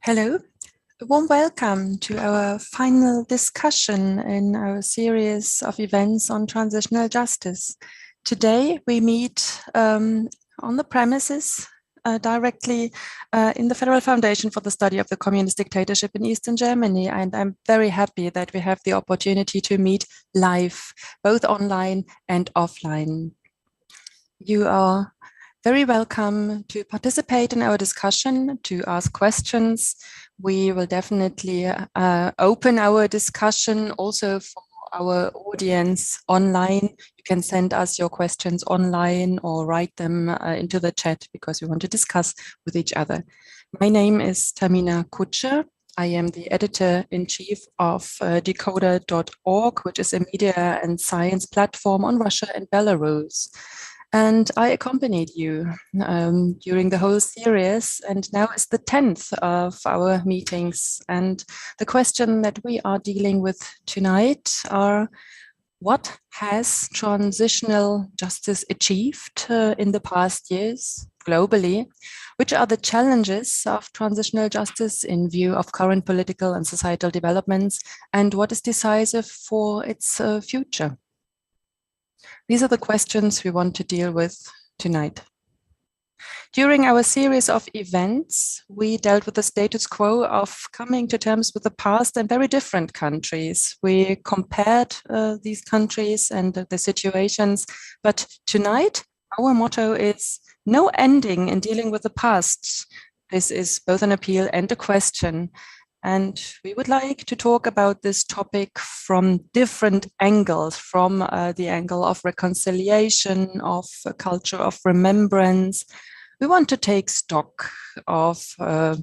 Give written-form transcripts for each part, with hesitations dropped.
Hello, a warm welcome to our final discussion in our series of events on transitional justice. Today we meet on the premises directly in the Federal Foundation for the Study of the Communist Dictatorship in Eastern Germany, and I'm very happy that we have the opportunity to meet live, both online and offline. You are very welcome to participate in our discussion, to ask questions. We will definitely open our discussion also for our audience online. You can send us your questions online or write them into the chat because we want to discuss with each other. My name is Tamina Kutscher. I am the editor-in-chief of decoder.org, which is a media and science platform on Russia and Belarus. And I accompanied you during the whole series, and now is the 10th of our meetings. And the question that we are dealing with tonight are, what has transitional justice achieved in the past years globally? Which are the challenges of transitional justice in view of current political and societal developments? And what is decisive for its future? These are the questions we want to deal with tonight. During our series of events, we dealt with the status quo of coming to terms with the past and very different countries. We compared these countries and the situations, but tonight our motto is no ending in dealing with the past. This is both an appeal and a question. And we would like to talk about this topic from different angles, from the angle of reconciliation, of a culture of remembrance. We want to take stock of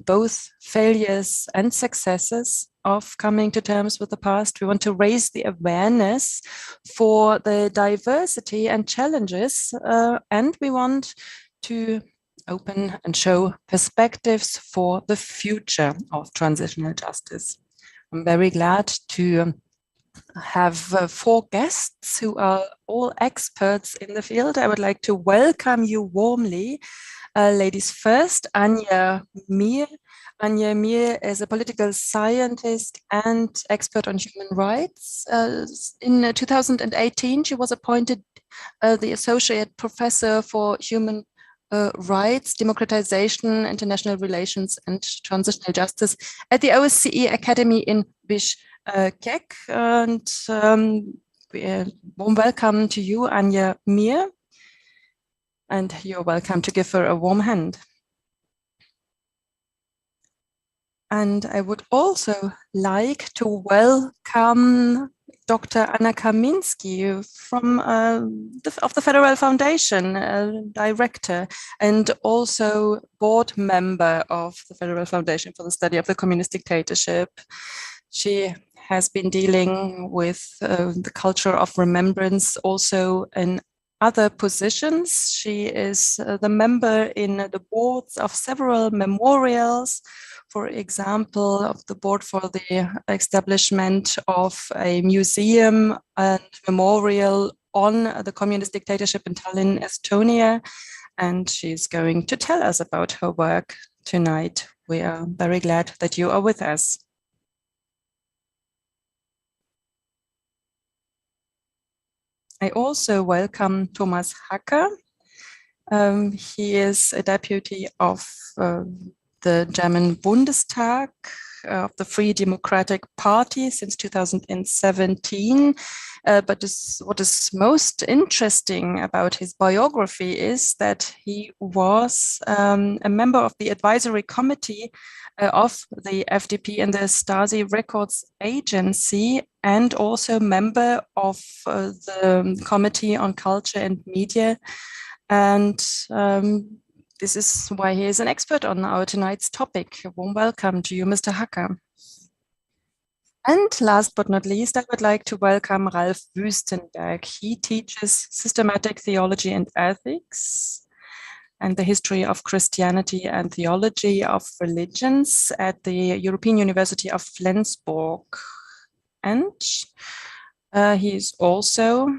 both failures and successes of coming to terms with the past. We want to raise the awareness for the diversity and challenges, and we want to open and show perspectives for the future of transitional justice. I'm very glad to have 4 guests who are all experts in the field. I would like to welcome you warmly. Ladies first, Anja Mir. Anja Mir is a political scientist and expert on human rights. In 2018, she was appointed the Associate Professor for Human Rights, Democratization, International Relations, and Transitional Justice at the OSCE Academy in Bishkek. And warm welcome to you, Anja Mir. And you're welcome to give her a warm hand. And I would also like to welcome Dr. Anna Kaminski from of the Federal Foundation, director, and also board member of the Federal Foundation for the Study of the Communist Dictatorship. She has been dealing with the culture of remembrance also in other positions. She is the member in the boards of several memorials, for example, of the board for the establishment of a museum and memorial on the communist dictatorship in Tallinn, Estonia. And she's going to tell us about her work tonight. We are very glad that you are with us. I also welcome Thomas Hacker. He is a deputy of the German Bundestag of the Free Democratic Party since 2017. But what is most interesting about his biography is that he was a member of the advisory committee of the FDP and the Stasi Records Agency, and also member of the Committee on Culture and Media. And this is why he is an expert on our tonight's topic. A warm welcome to you, Mr. Hacker. And last but not least, I would like to welcome Ralf Wüstenberg. He teaches systematic theology and ethics and the history of Christianity and theology of religions at the European University of Flensburg. And he is also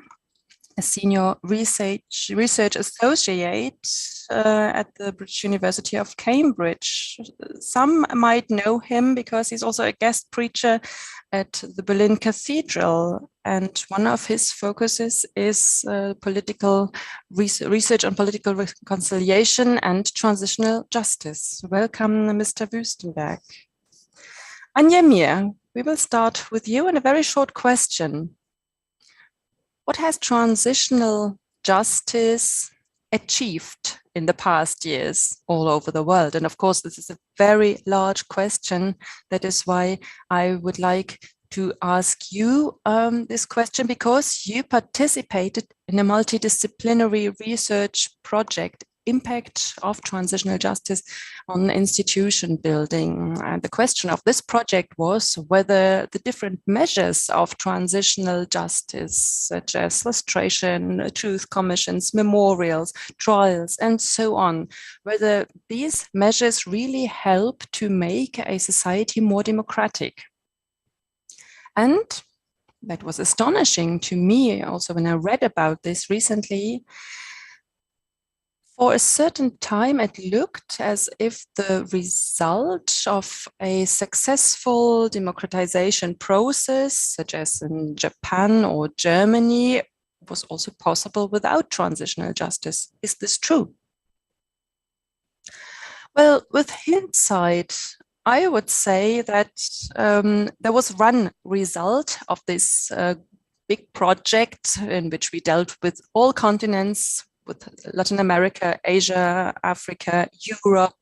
a senior research associate at the British University of Cambridge. Some might know him because he's also a guest preacher at the Berlin Cathedral, and one of his focuses is political research on political reconciliation and transitional justice. Welcome, Mr. Wüstenberg. Anja, we will start with you and a very short question. What has transitional justice achieved in the past years all over the world? And of course, this is a very large question. That is why I would like to ask you this question, because you participated in a multidisciplinary research project, Impact of Transitional Justice on Institution Building. And the question of this project was whether the different measures of transitional justice, such as lustration, truth commissions, memorials, trials, and so on, whether these measures really help to make a society more democratic. And that was astonishing to me also when I read about this recently. For a certain time, it looked as if the result of a successful democratization process, such as in Japan or Germany, was also possible without transitional justice. Is this true? Well, with hindsight, I would say that there was one result of this big project in which we dealt with all continents, with Latin America, Asia, Africa, Europe.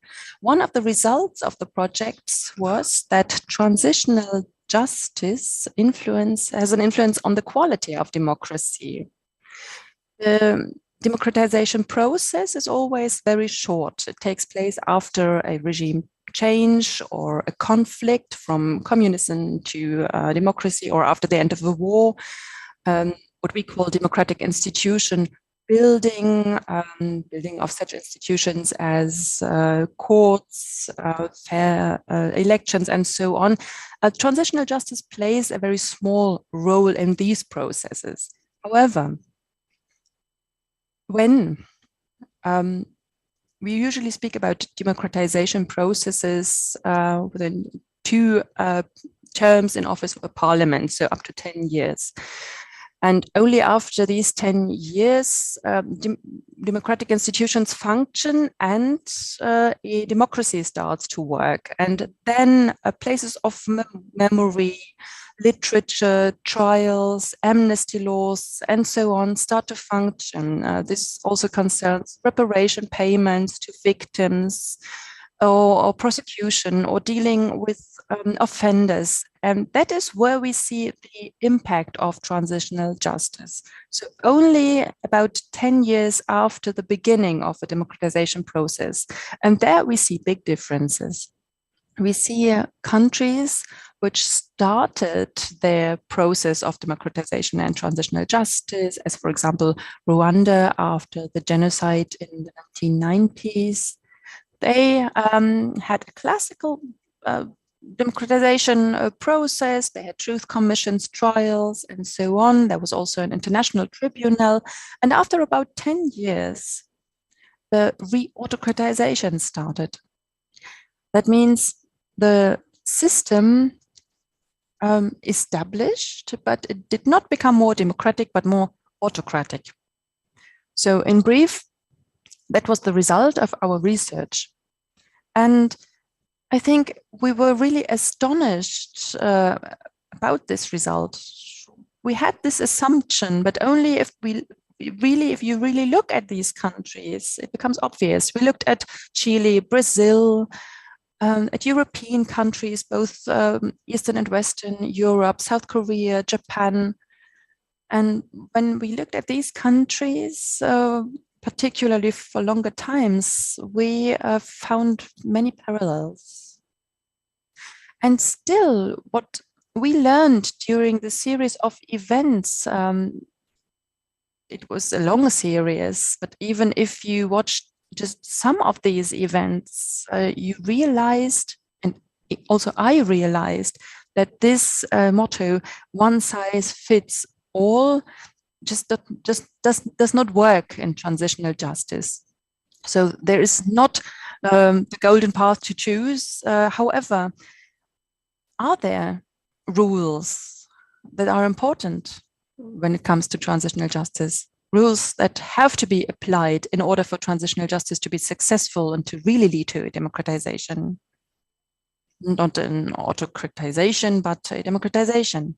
One of the results of the projects was that transitional justice has an influence on the quality of democracy. The democratization process is always very short. It takes place after a regime change or a conflict from communism to democracy, or after the end of the war. What we call democratic institution building of such institutions as courts, fair elections, and so on. Transitional justice plays a very small role in these processes. However, when we usually speak about democratization processes within 2 terms in office of a parliament, so up to 10 years. And only after these 10 years, democratic institutions function and a democracy starts to work. And then places of memory, literature, trials, amnesty laws, and so on start to function. This also concerns reparation payments to victims, or prosecution, or dealing with offenders. And that is where we see the impact of transitional justice. So only about 10 years after the beginning of the democratization process. And there we see big differences. We see countries which started their process of democratization and transitional justice, as for example, Rwanda after the genocide in the 1990s. They had a classical democratization process. They had truth commissions, trials, and so on. There was also an international tribunal. And after about 10 years, the re-autocratization started. That means the system established, but it did not become more democratic, but more autocratic. So in brief, that was the result of our research. And I think we were really astonished about this result. We had this assumption, but only if you really look at these countries, it becomes obvious. We looked at Chile, Brazil, at European countries, both Eastern and Western Europe, South Korea, Japan. And when we looked at these countries, particularly for longer times, we found many parallels. And still, what we learned during the series of events, it was a long series, but even if you watched just some of these events, you realized, and also I realized, that this motto, one size fits all, does not work in transitional justice. So there is not the golden path to choose. However, are there rules that are important when it comes to transitional justice? Rules that have to be applied in order for transitional justice to be successful and to really lead to a democratization. Not an autocratization, but a democratization.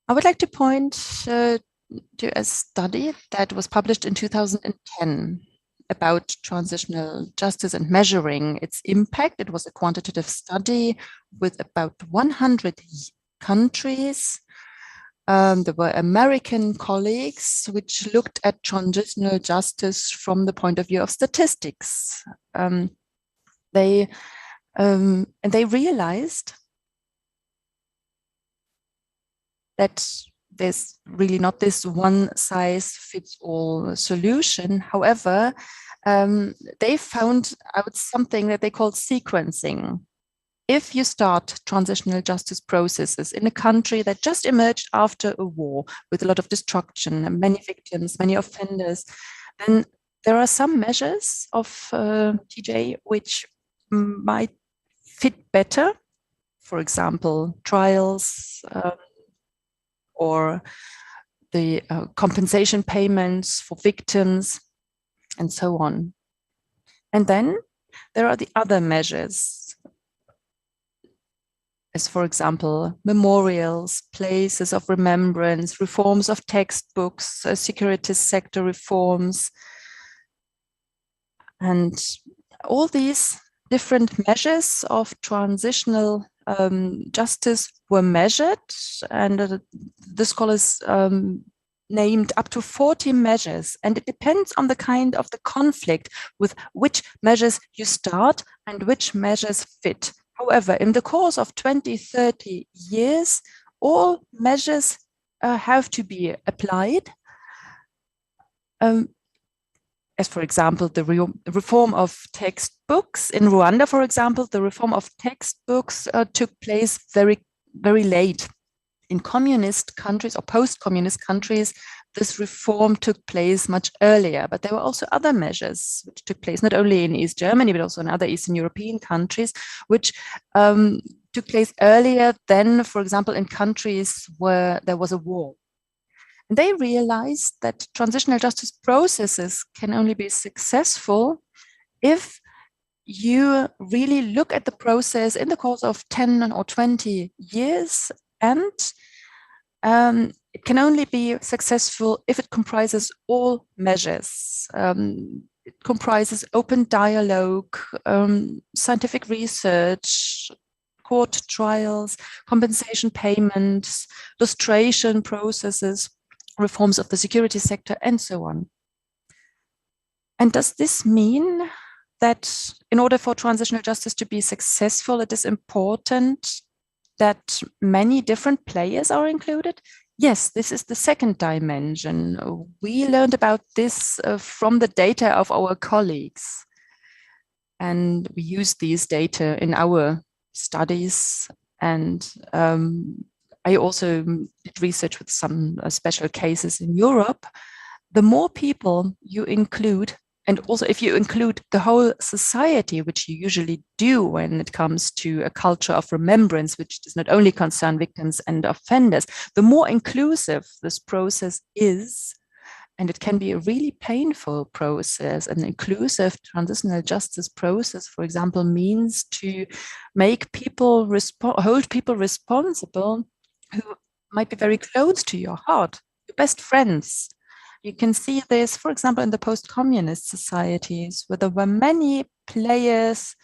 I would like to point to a study that was published in 2010 about transitional justice and measuring its impact. It was a quantitative study with about 100 countries. There were American colleagues which looked at transitional justice from the point of view of statistics. And they realized that there's really not this one-size-fits-all solution. However, they found out something that they called sequencing. If you start transitional justice processes in a country that just emerged after a war with a lot of destruction, many victims, many offenders, then there are some measures of TJ which might fit better. For example, trials, or the compensation payments for victims, and so on. And then there are the other measures, as for example, memorials, places of remembrance, reforms of textbooks, security sector reforms. And all these different measures of transitional justice were measured, and the scholars named up to 40 measures, and it depends on the kind of the conflict with which measures you start and which measures fit. However, in the course of 20, 30 years, all measures have to be applied. As for example, the reform of textbooks. In Rwanda, for example, the reform of textbooks took place very, very late. In communist countries or post-communist countries, this reform took place much earlier, but there were also other measures which took place not only in East Germany, but also in other Eastern European countries, which took place earlier than, for example, in countries where there was a war. And they realized that transitional justice processes can only be successful if you really look at the process in the course of 10 or 20 years, and it can only be successful if it comprises all measures. It comprises open dialogue, scientific research, court trials, compensation payments, lustration processes, reforms of the security sector, and so on. And does this mean that in order for transitional justice to be successful, it is important that many different players are included? Yes, this is the second dimension. We learned about this from the data of our colleagues. And we use these data in our studies. And I also did research with some special cases in Europe. The more people you include, and also if you include the whole society, which you usually do when it comes to a culture of remembrance, which does not only concern victims and offenders, the more inclusive this process is. And it can be a really painful process. An inclusive transitional justice process, for example, means to make people hold people responsible who might be very close to your heart, your best friends. You can see this, for example, in the post-communist societies, where there were many players,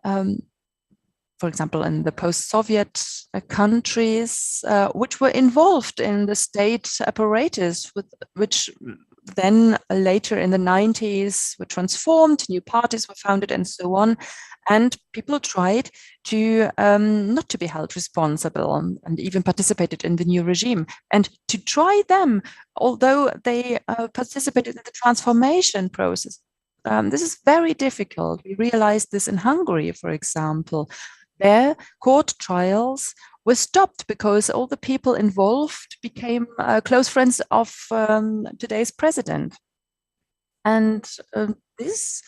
for example, in the post-Soviet countries, which were involved in the state apparatus, which then later in the 90s were transformed, new parties were founded, and so on. And people tried to not to be held responsible and even participated in the new regime. And to try them, although they participated in the transformation process, this is very difficult. We realized this in Hungary, for example. Their court trials was stopped because all the people involved became close friends of today's president. And this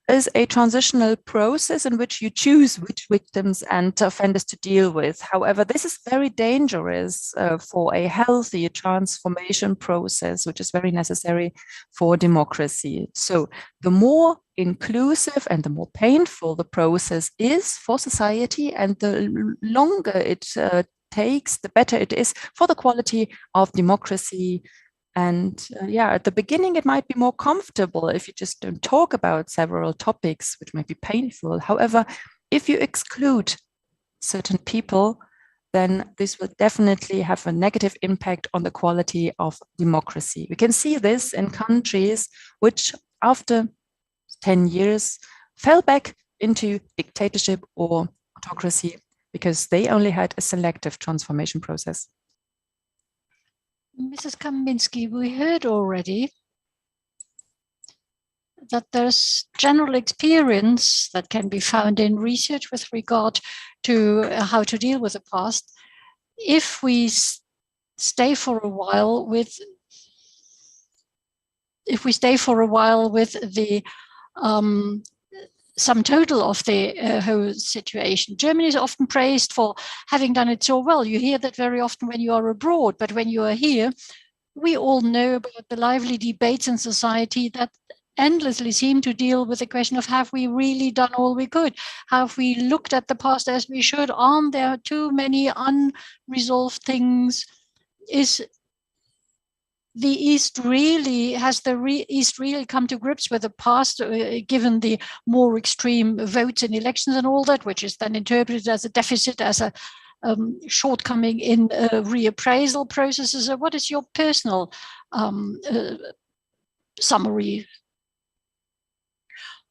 is a transitional process in which you choose which victims and offenders to deal with. However, this is very dangerous for a healthy transformation process, which is very necessary for democracy. So the more inclusive and the more painful the process is for society, and the longer it takes, the better it is for the quality of democracy. And at the beginning, it might be more comfortable if you just don't talk about several topics, which might be painful. However, if you exclude certain people, then this will definitely have a negative impact on the quality of democracy. We can see this in countries which, after 10 years, fell back into dictatorship or autocracy because they only had a selective transformation process. Mrs. Kaminski, we heard already that there's general experience that can be found in research with regard to how to deal with the past. If we stay for a while with the sum total of the whole situation. Germany is often praised for having done it so well. You hear that very often when you are abroad, but when you are here, we all know about the lively debates in society that endlessly seem to deal with the question of, have we really done all we could? Have we looked at the past as we should? Aren't there too many unresolved things? Has the East really come to grips with the past, given the more extreme votes in elections and all that, which is then interpreted as a deficit, as a shortcoming in reappraisal processes? Or what is your personal summary?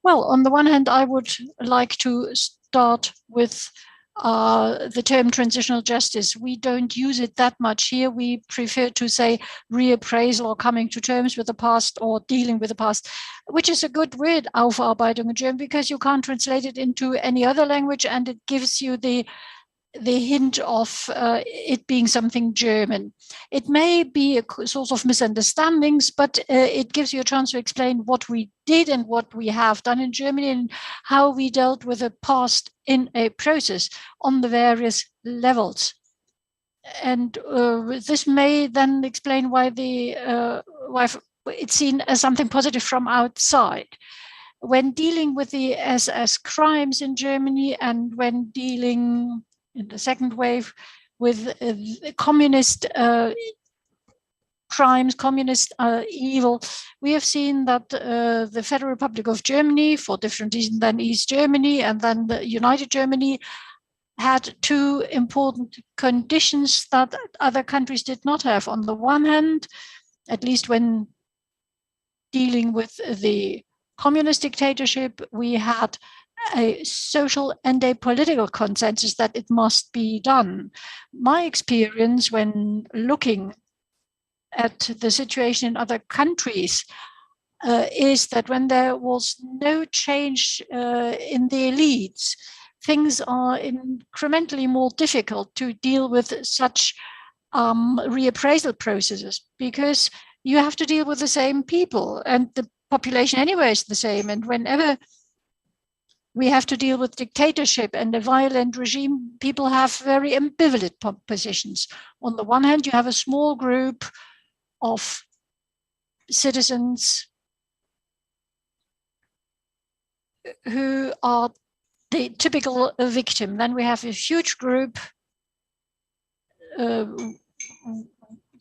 Well, on the one hand, I would like to start with the term transitional justice. We don't use it that much here. We prefer to say reappraisal or coming to terms with the past or dealing with the past, which is a good word, Aufarbeitung in German, because you can't translate it into any other language, and it gives you the hint of it being something German. It may be a source of misunderstandings, but it gives you a chance to explain what we did and what we have done in Germany and how we dealt with the past in a process on the various levels. And this may then explain why why it's seen as something positive from outside. When dealing with the SS crimes in Germany, and when dealing in the second wave with communist crimes, communist evil, we have seen that the Federal Republic of Germany, for different reasons than East Germany and then the United Germany, had two important conditions that other countries did not have. On the one hand, at least when dealing with the communist dictatorship, we had a social and a political consensus that it must be done. My experience when looking at the situation in other countries is that when there was no change in the elites, things are incrementally more difficult to deal with such reappraisal processes, because you have to deal with the same people, and the population anyway is the same. And whenever we have to deal with dictatorship and a violent regime, people have very ambivalent positions. On the one hand, you have a small group of citizens who are the typical victim. Then we have a huge group,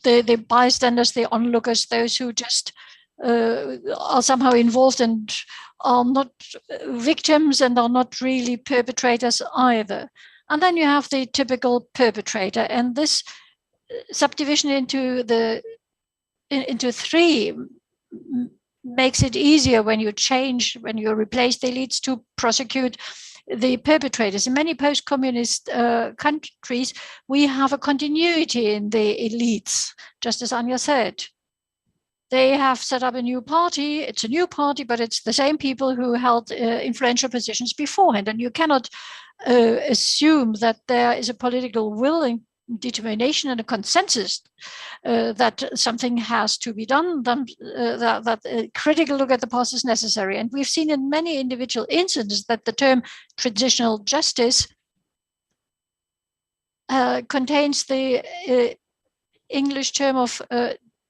the bystanders, the onlookers, those who just are somehow involved and are not victims and are not really perpetrators either. And then you have the typical perpetrator, and this subdivision into three makes it easier when you replace the elites to prosecute the perpetrators. In many post-communist countries, we have a continuity in the elites, just as Anja said. They have set up a new party. It's a new party, but it's the same people who held influential positions beforehand. And you cannot assume that there is a political will and determination and a consensus that something has to be done, that a critical look at the past is necessary. And we've seen in many individual incidents that the term transitional justice contains the English term of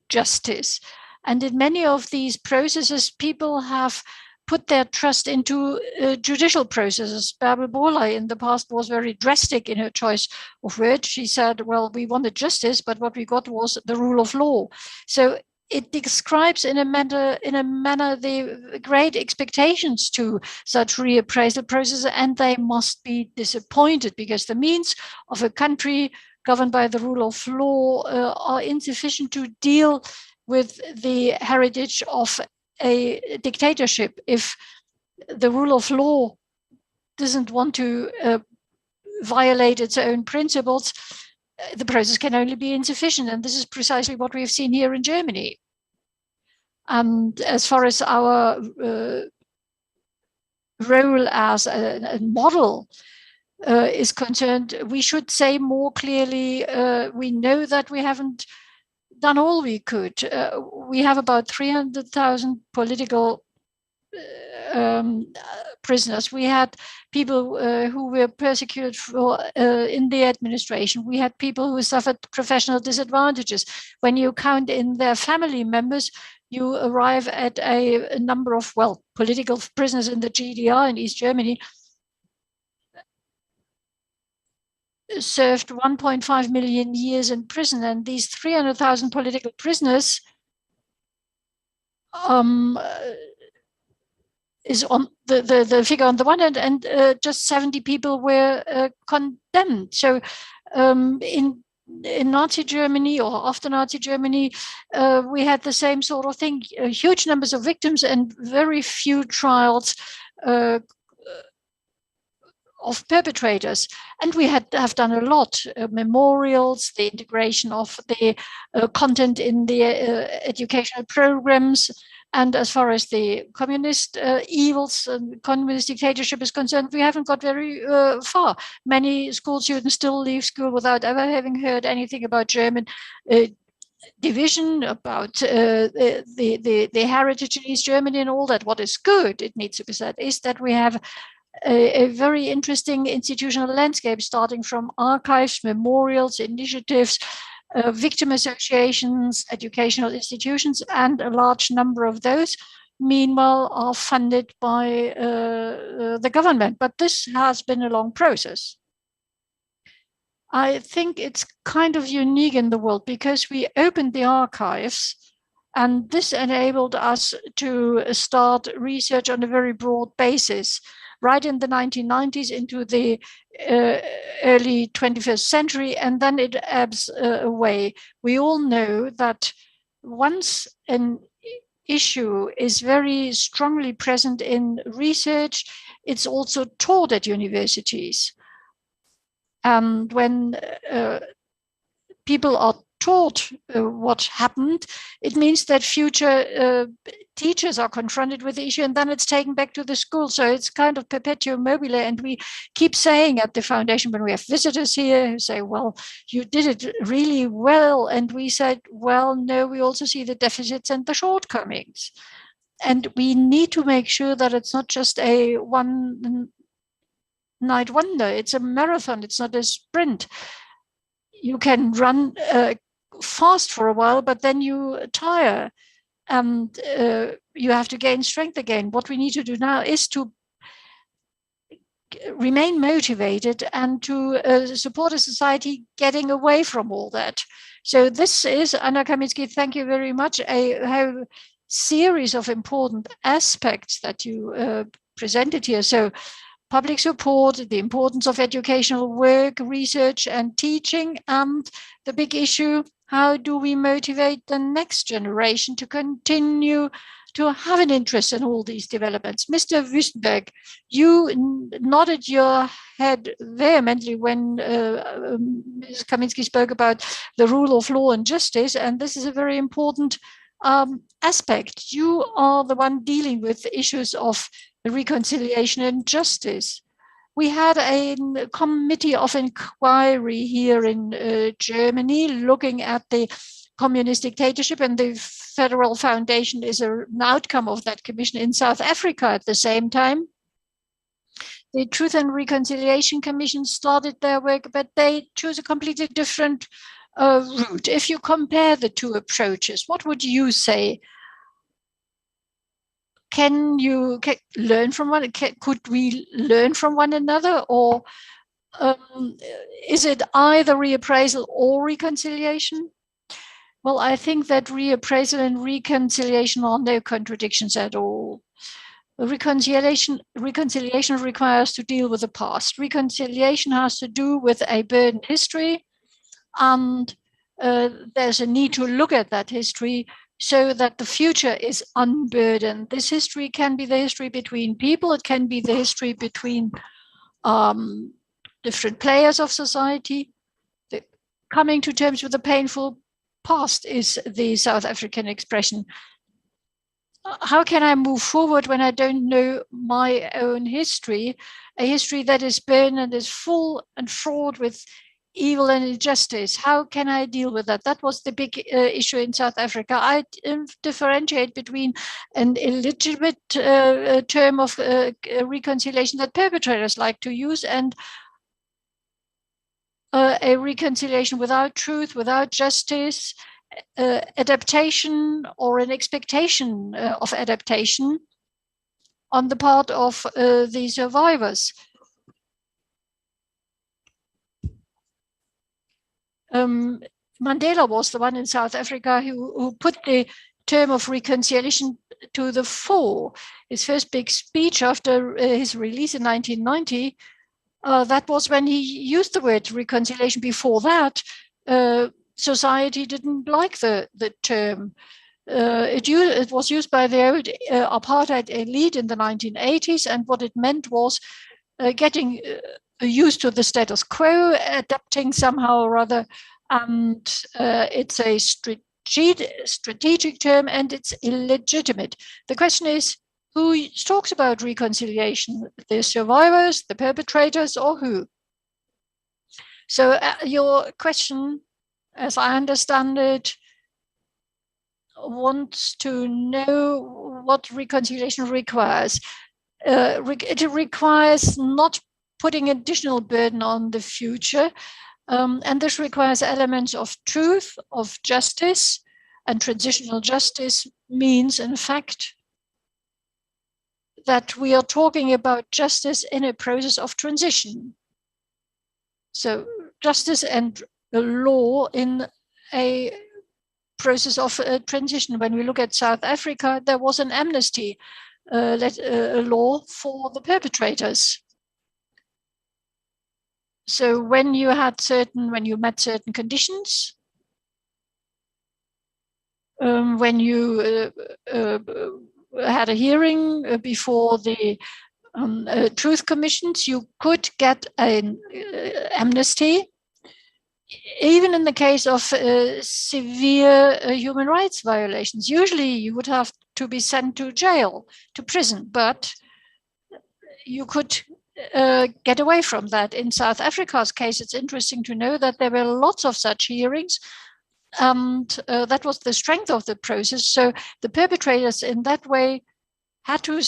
justice. And in many of these processes, people have put their trust into judicial processes. Bärbel Borlai in the past was very drastic in her choice of words. She said, well, we wanted justice, but what we got was the rule of law. So it describes in a manner the great expectations to such reappraisal processes, and they must be disappointed because the means of a country governed by the rule of law are insufficient to deal with the heritage of a dictatorship. If the rule of law doesn't want to violate its own principles, the process can only be insufficient. And this is precisely what we've seen here in Germany. And as far as our role as a model is concerned, we should say more clearly, we know that we haven't done all we could. We have about 300,000 political prisoners. We had people who were persecuted in the administration. We had people who suffered professional disadvantages. When you count in their family members, you arrive at a number of, well, political prisoners in the GDR in East Germany served 1.5 million years in prison, and these 300,000 political prisoners is on the figure on the one hand, and just 70 people were condemned. So in Nazi Germany or after Nazi Germany, we had the same sort of thing, huge numbers of victims and very few trials of perpetrators. And we have done a lot, memorials, the integration of the content in the educational programs. And as far as the communist evils and communist dictatorship is concerned, we haven't got very far. Many school students still leave school without ever having heard anything about German division, about the heritage in East Germany and all that. What is good, it needs to be said, is that we have a very interesting institutional landscape, starting from archives, memorials, initiatives, victim associations, educational institutions, and a large number of those, meanwhile, are funded by the government. But this has been a long process. I think it's kind of unique in the world because we opened the archives, and this enabled us to start research on a very broad basis. Right in the 1990s into the early 21st century, and then it ebbs away. We all know that once an issue is very strongly present in research, it's also taught at universities. And when people are taught what happened, it means that future teachers are confronted with the issue, and then it's taken back to the school. So it's kind of perpetuum mobile. And we keep saying at the foundation, when we have visitors here who say, well, you did it really well. And we said, well, no, we also see the deficits and the shortcomings. And we need to make sure that it's not just a one-night wonder. It's a marathon. It's not a sprint. You can run fast for a while, but then you tire and you have to gain strength again. What we need to do now is to remain motivated and to support a society getting away from all that. So this is, Anna Kaminski, thank you very much, a whole series of important aspects that you presented here. So public support, the importance of educational work, research and teaching, and the big issue, how do we motivate the next generation to continue to have an interest in all these developments? Mr. Wüstenberg, you nodded your head vehemently when Ms. Kaminski spoke about the rule of law and justice, and this is a very important aspect. You are the one dealing with the issues of reconciliation and justice. We had a committee of inquiry here in Germany looking at the communist dictatorship, and the Federal Foundation is an outcome of that commission in South Africa at the same time. The Truth and Reconciliation Commission started their work, but they chose a completely different route. If you compare the two approaches, what would you say? Can you learn from one? Could we learn from one another, or is it either reappraisal or reconciliation? Well, I think that reappraisal and reconciliation are no contradictions at all. Reconciliation requires to deal with the past. Reconciliation has to do with a burdened history, and there's a need to look at that history so that the future is unburdened. This history can be the history between people, it can be the history between different players of society. Coming to terms with the painful past is the South African expression. How can I move forward when I don't know my own history, a history that is burdened and is full and fraught with evil and injustice? How can I deal with that? That was the big issue in South Africa. I differentiate between an illegitimate term of reconciliation that perpetrators like to use and a reconciliation without truth, without justice, adaptation or an expectation of adaptation on the part of the survivors. Mandela was the one in South Africa who put the term of reconciliation to the fore. His first big speech after his release in 1990, that was when he used the word reconciliation. Before that, society didn't like the term. It was used by the old apartheid elite in the 1980s, and what it meant was getting used to the status quo, adapting somehow or other, and it's a strategic term and it's illegitimate. The question is, who talks about reconciliation? The survivors, the perpetrators, or who? So your question, as I understand it, wants to know what reconciliation requires. It requires not putting additional burden on the future, and this requires elements of truth, of justice, and transitional justice means, in fact, that we are talking about justice in a process of transition. So justice and the law in a process of transition. When we look at South Africa, there was an amnesty law for the perpetrators. So when you met certain conditions, when you had a hearing before the truth commissions, you could get an amnesty, even in the case of severe human rights violations. Usually you would have to be sent to jail, to prison, but you could get away from that. In South Africa's case, it's interesting to know that there were lots of such hearings, and that was the strength of the process. So the perpetrators in that way had to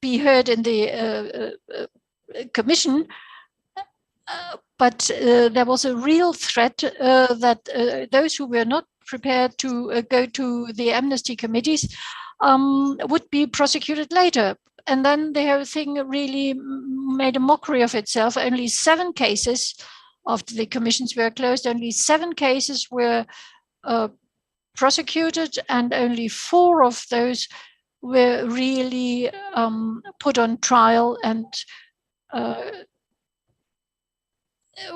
be heard in the commission, but there was a real threat that those who were not prepared to go to the amnesty committees would be prosecuted later. And then the whole thing really made a mockery of itself. Only 7 cases, after the commissions were closed, only 7 cases were prosecuted, and only 4 of those were really put on trial. And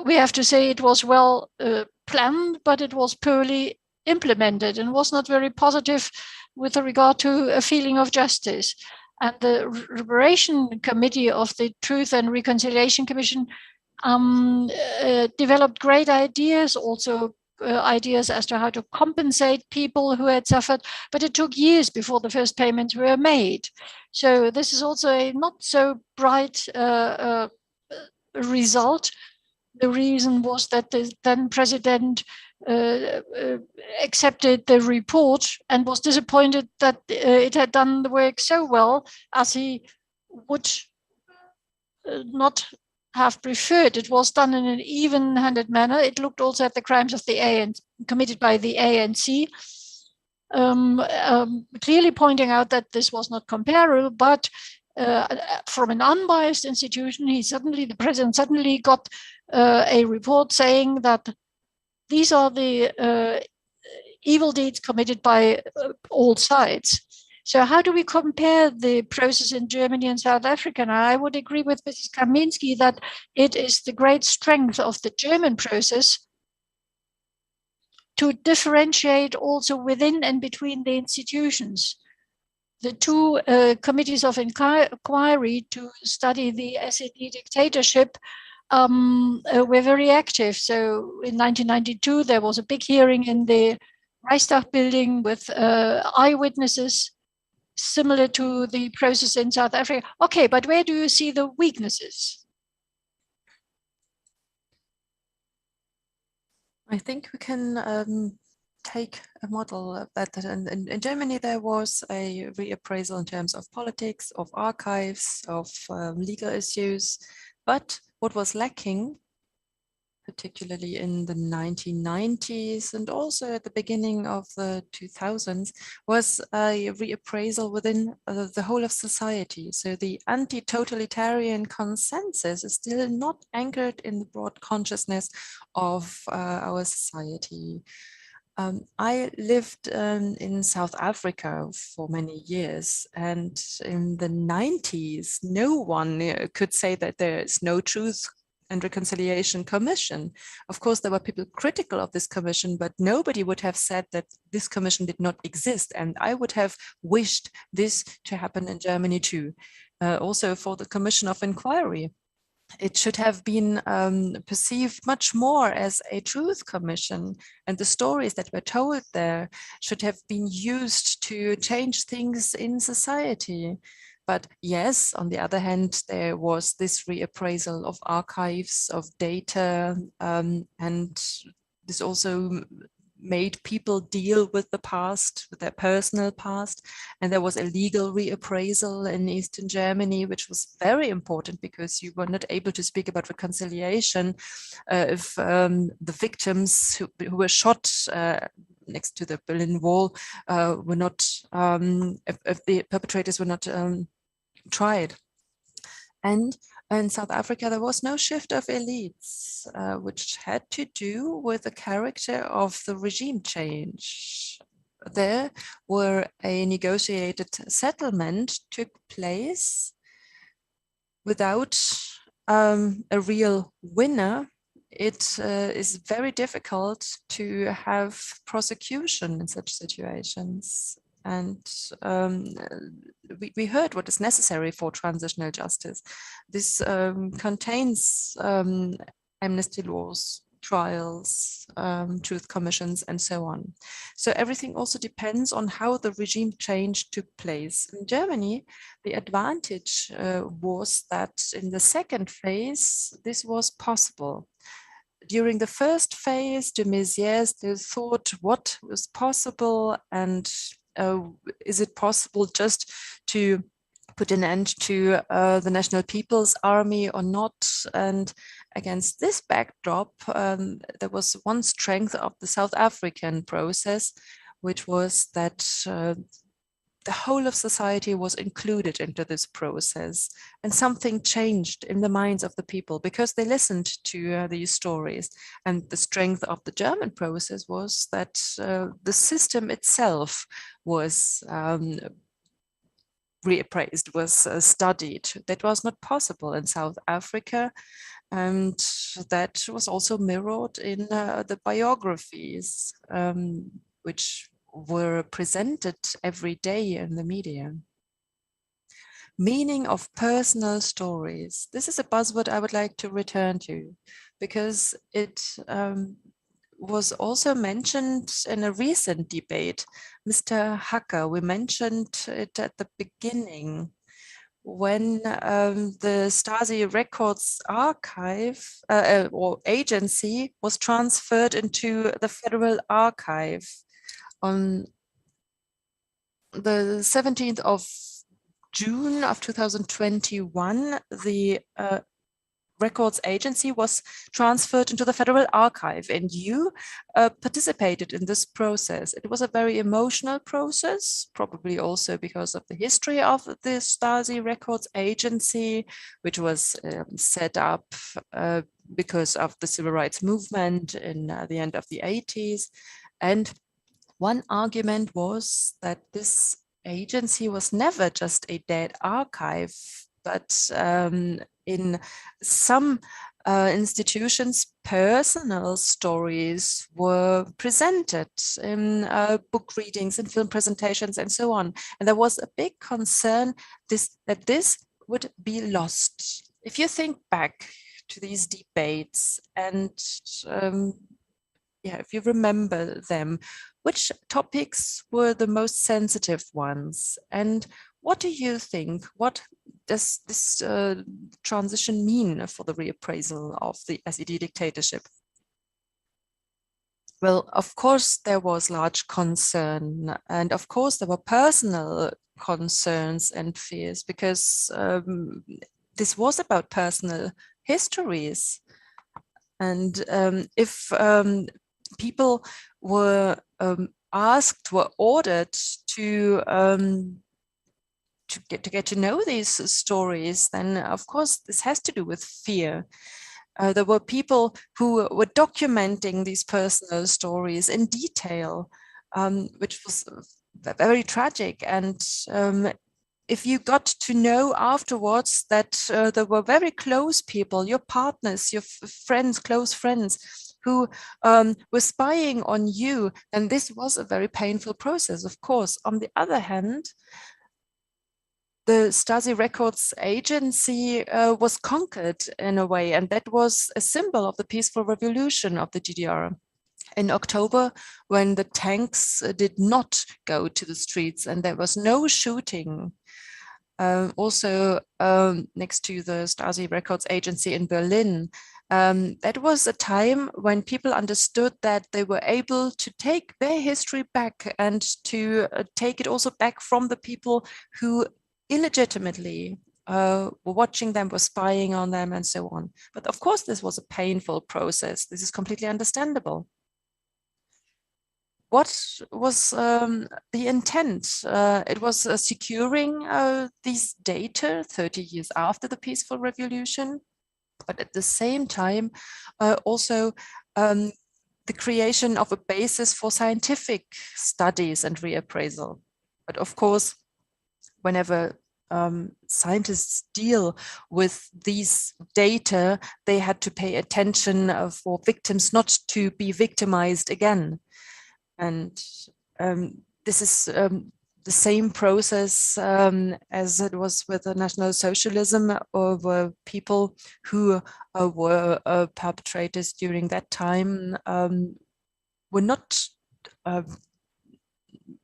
we have to say it was well planned, but it was poorly implemented and was not very positive with regard to a feeling of justice. And the Reparation Committee of the Truth and Reconciliation Commission developed great ideas, also ideas as to how to compensate people who had suffered, but it took years before the first payments were made. So this is also a not so bright result. The reason was that the then president accepted the report and was disappointed that it had done the work so well as he would not have preferred. It was done in an even-handed manner. It looked also at the crimes of the ANC committed by the ANC, clearly pointing out that this was not comparable, but from an unbiased institution, the president suddenly got a report saying that these are the evil deeds committed by all sides. So how do we compare the process in Germany and South Africa? And I would agree with Mrs. Kaminski that it is the great strength of the German process to differentiate also within and between the institutions. The two committees of inquiry to study the SED dictatorship were very active. So in 1992, there was a big hearing in the Reichstag building with eyewitnesses, similar to the process in South Africa. Okay, but where do you see the weaknesses? I think we can take a model of that. In Germany, there was a reappraisal in terms of politics, of archives, of legal issues. But what was lacking, particularly in the 1990s and also at the beginning of the 2000s, was a reappraisal within the whole of society. So the anti-totalitarian consensus is still not anchored in the broad consciousness of our society. I lived in South Africa for many years, and in the 90s, no one could say that there is no Truth and Reconciliation Commission. Of course, there were people critical of this commission, but nobody would have said that this commission did not exist. And I would have wished this to happen in Germany too. Also for the Commission of Inquiry. It should have been perceived much more as a truth commission, and the stories that were told there should have been used to change things in society. But yes, on the other hand, there was this reappraisal of archives, of data, and this also made people deal with the past, with their personal past. And there was a legal reappraisal in Eastern Germany, which was very important because you were not able to speak about reconciliation if the victims who were shot next to the Berlin Wall were not, if the perpetrators were not tried. And in South Africa, there was no shift of elites, which had to do with the character of the regime change. There where a negotiated settlement took place without a real winner. It is very difficult to have prosecution in such situations. And we heard what is necessary for transitional justice. This contains amnesty laws, trials, truth commissions, and so on. So everything also depends on how the regime change took place. In Germany, the advantage was that in the second phase, this was possible. During the first phase, de Maizière still thought what was possible, and is it possible just to put an end to the National People's Army or not? And against this backdrop, there was one strength of the South African process, which was that the whole of society was included into this process, and something changed in the minds of the people because they listened to these stories. And the strength of the German process was that the system itself was reappraised, was studied. That was not possible in South Africa, and that was also mirrored in the biographies, which were presented every day in the media. Meaning of personal stories. This is a buzzword I would like to return to because it was also mentioned in a recent debate. Mr. Hacker, we mentioned it at the beginning when the Stasi Records Archive or agency was transferred into the Federal Archive on the 17th of June of 2021, the Records Agency was transferred into the Federal Archive, and you participated in this process. It was a very emotional process, probably also because of the history of the Stasi Records Agency, which was set up because of the civil rights movement in the end of the 80s. And one argument was that this agency was never just a dead archive, but in some institutions, personal stories were presented in book readings and film presentations and so on. And there was a big concern that this would be lost. If you think back to these debates and if you remember them, which topics were the most sensitive ones? And what do you think? What does this transition mean for the reappraisal of the SED dictatorship? Well, of course, there was large concern, and of course, there were personal concerns and fears, because this was about personal histories. And if people were were ordered to get to know these stories, then of course this has to do with fear. There were people who were documenting these personal stories in detail, which was very tragic. And if you got to know afterwards that there were very close people, your partners, your friends, close friends, who were spying on you, then this was a very painful process, of course. On the other hand, the Stasi Records Agency was conquered in a way, and that was a symbol of the peaceful revolution of the DDR. In October, when the tanks did not go to the streets and there was no shooting, also next to the Stasi Records Agency in Berlin, that was a time when people understood that they were able to take their history back and to take it also back from the people who illegitimately were watching them, were spying on them, and so on. But of course, this was a painful process. This is completely understandable. What was the intent? It was securing these data 30 years after the peaceful revolution, but at the same time, also the creation of a basis for scientific studies and reappraisal. But of course, whenever scientists deal with these data, they had to pay attention for victims not to be victimized again. And this is the same process as it was with the National Socialism, where people who were perpetrators during that time were not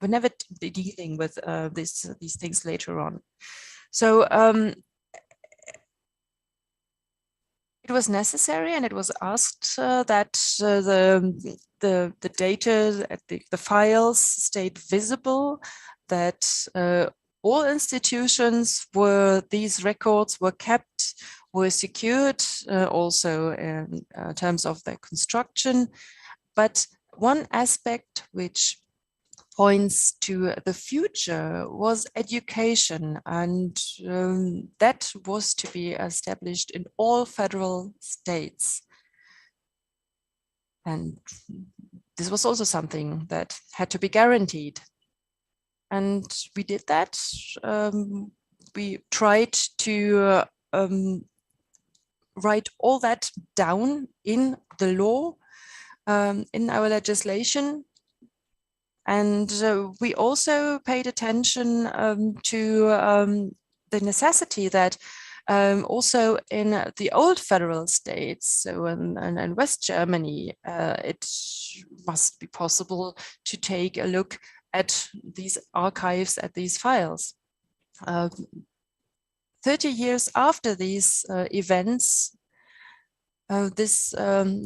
were never dealing with these things later on. So it was necessary, and it was asked that the data, the files stayed visible, that all institutions where these records were kept were secured, also in terms of their construction. But one aspect which points to the future was education, and that was to be established in all federal states. And this was also something that had to be guaranteed. And we did that. We tried to write all that down in the law, in our legislation. And we also paid attention to the necessity that Also in the old federal states, so in West Germany, it must be possible to take a look at these archives, at these files. 30 years after these events, this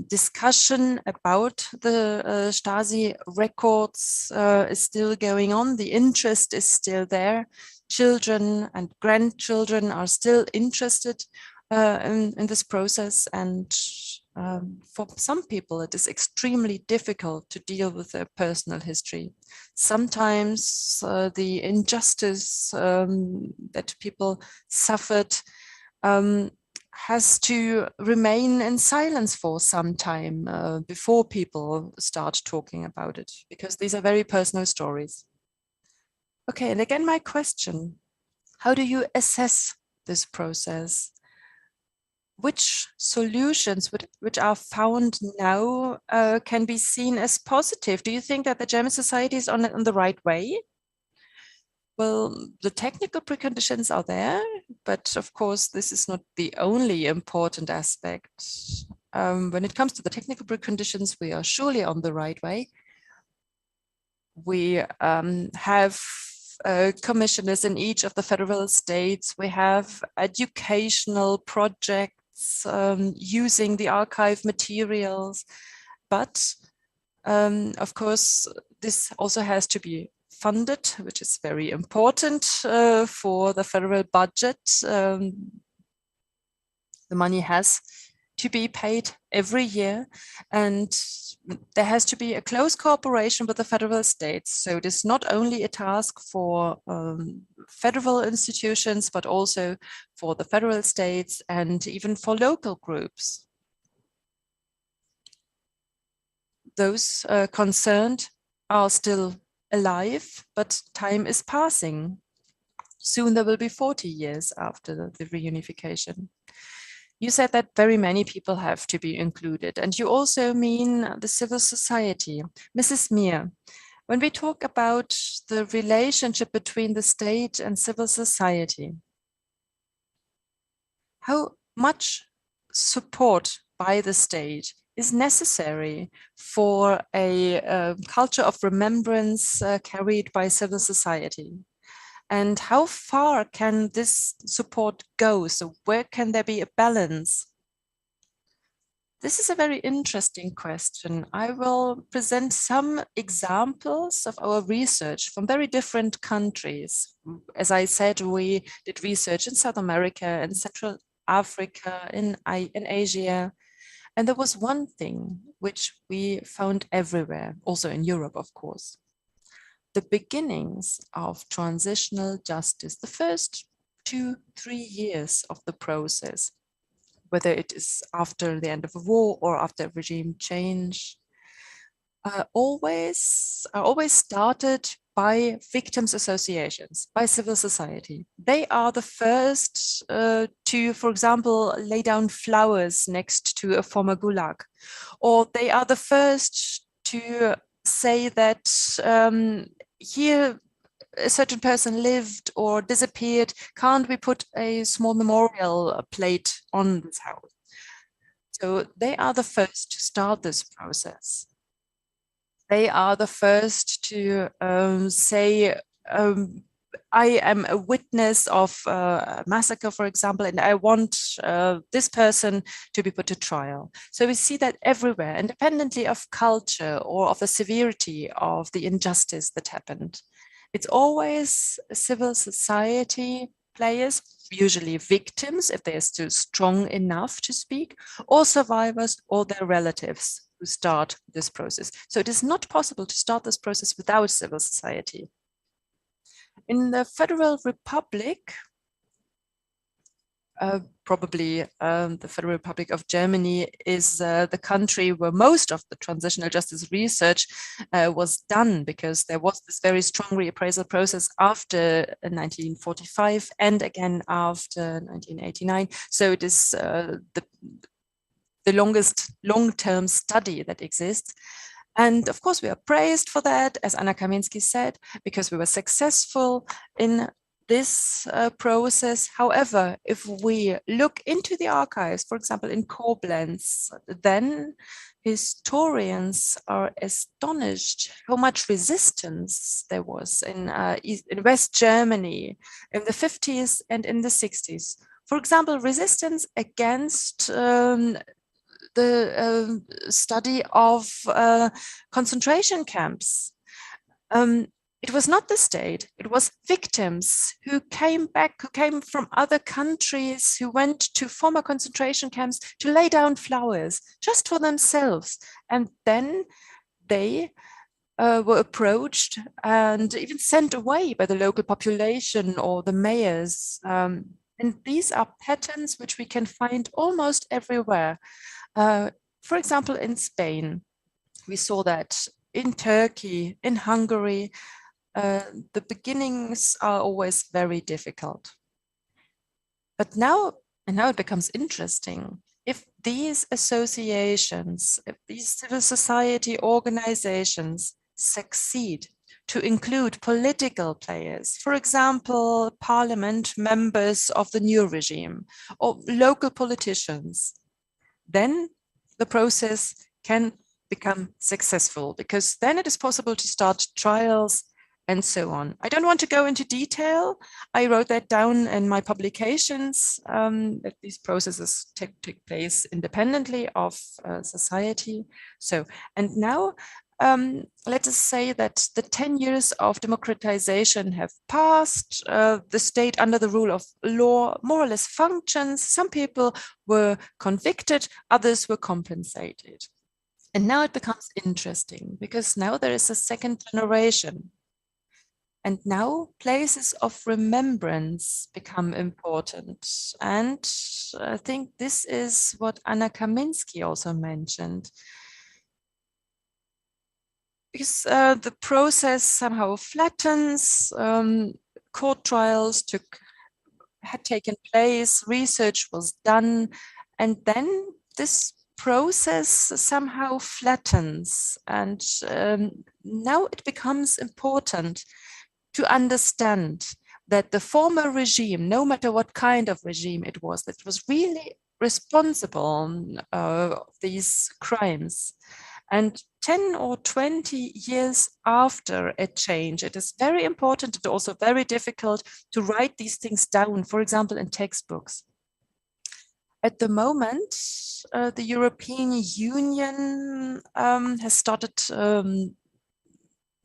discussion about the Stasi records is still going on. The interest is still there. Children and grandchildren are still interested in this process. And for some people, it is extremely difficult to deal with their personal history. Sometimes the injustice that people suffered has to remain in silence for some time before people start talking about it, because these are very personal stories. Okay, and again, my question, how do you assess this process? Which solutions which are found now can be seen as positive? Do you think that the German society is on the right way? Well, the technical preconditions are there, but of course, this is not the only important aspect. When it comes to the technical preconditions, we are surely on the right way. We have commissioners in each of the federal states. We have educational projects using the archive materials, but of course, this also has to be funded, which is very important for the federal budget. The money has to be paid every year, and there has to be a close cooperation with the federal states. So it is not only a task for federal institutions, but also for the federal states and even for local groups. Those concerned are still alive, but time is passing. Soon there will be 40 years after the reunification. You said that very many people have to be included, and you also mean the civil society. Mrs. Meir, when we talk about the relationship between the state and civil society, how much support by the state is necessary for a culture of remembrance carried by civil society? And how far can this support go? So where can there be a balance? This is a very interesting question. I will present some examples of our research from very different countries. As I said, we did research in South America, in Central Africa, in Asia. And there was one thing which we found everywhere, also in Europe, of course. The beginnings of transitional justice, the first 2-3 years of the process, whether it is after the end of a war or after regime change, always started by victims associations, by civil society. They are the first to, for example, lay down flowers next to a former gulag, or they are the first to say that here a certain person lived or disappeared, can't we put a small memorial plate on this house? So they are the first to start this process. They are the first to say, I am a witness of a massacre, for example, and I want this person to be put to trial. So we see that everywhere, independently of culture or of the severity of the injustice that happened. It's always civil society players, usually victims, if they are still strong enough to speak, or survivors or their relatives who start this process. So it is not possible to start this process without civil society. In the Federal Republic, probably the Federal Republic of Germany is the country where most of the transitional justice research was done, because there was this very strong reappraisal process after 1945 and again after 1989. So it is the longest long-term study that exists. And of course, we are praised for that, as Anna Kaminski said, because we were successful in this process. However, if we look into the archives, for example, in Koblenz, then historians are astonished how much resistance there was in West Germany in the 50s and in the 60s. For example, resistance against the study of concentration camps. It was not the state, it was victims who came back, who came from other countries, who went to former concentration camps to lay down flowers just for themselves. And then they were approached and even sent away by the local population or the mayors. And these are patterns which we can find almost everywhere. For example, in Spain, we saw that in Turkey, in Hungary, the beginnings are always very difficult. But now it becomes interesting. If these associations, if these civil society organizations succeed to include political players, for example, parliament members of the new regime or local politicians, then the process can become successful, because then it is possible to start trials and so on. I don't want to go into detail. I wrote that down in my publications, that these processes take place independently of society. So, and now let us say that the 10 years of democratization have passed. The state under the rule of law more or less functions. Some people were convicted, others were compensated. And now it becomes interesting, because now there is a second generation. And now places of remembrance become important. And I think this is what Anna Kaminski also mentioned. Because the process somehow flattens, court trials had taken place, research was done, and then this process somehow flattens. And now it becomes important to understand that the former regime, no matter what kind of regime it was, that was really responsible of these crimes. And 10 or 20 years after a change, it is very important and also very difficult to write these things down, for example, in textbooks. At the moment, the European Union has started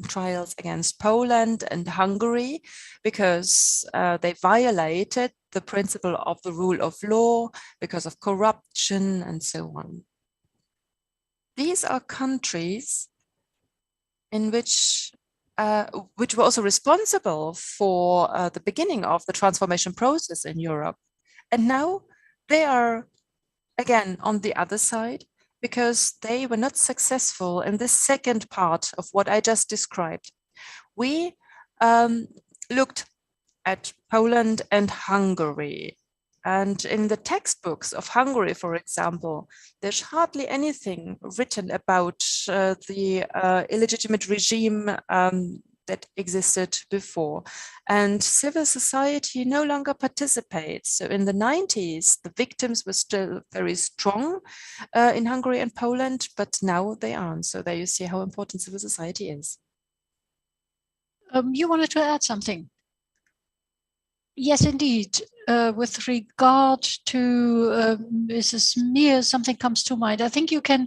trials against Poland and Hungary because they violated the principle of the rule of law because of corruption and so on. These are countries in which were also responsible for the beginning of the transformation process in Europe. And now they are again on the other side, because they were not successful in this second part of what I just described. We looked at Poland and Hungary. And in the textbooks of Hungary, for example, there's hardly anything written about the illegitimate regime that existed before. And civil society no longer participates. So in the 90s, the victims were still very strong in Hungary and Poland, but now they aren't. So there you see how important civil society is. You wanted to add something? Yes, indeed. With regard to Mrs. Mears, something comes to mind. I think you can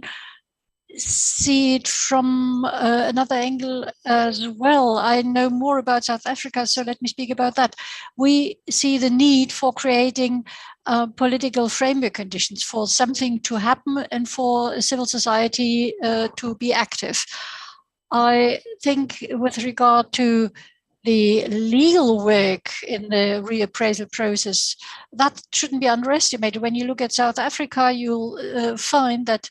see it from another angle as well. I know more about South Africa, so let me speak about that. We see the need for creating political framework conditions for something to happen and for civil society to be active. I think with regard to the legal work in the reappraisal process, that shouldn't be underestimated. When you look at South Africa, you'll find that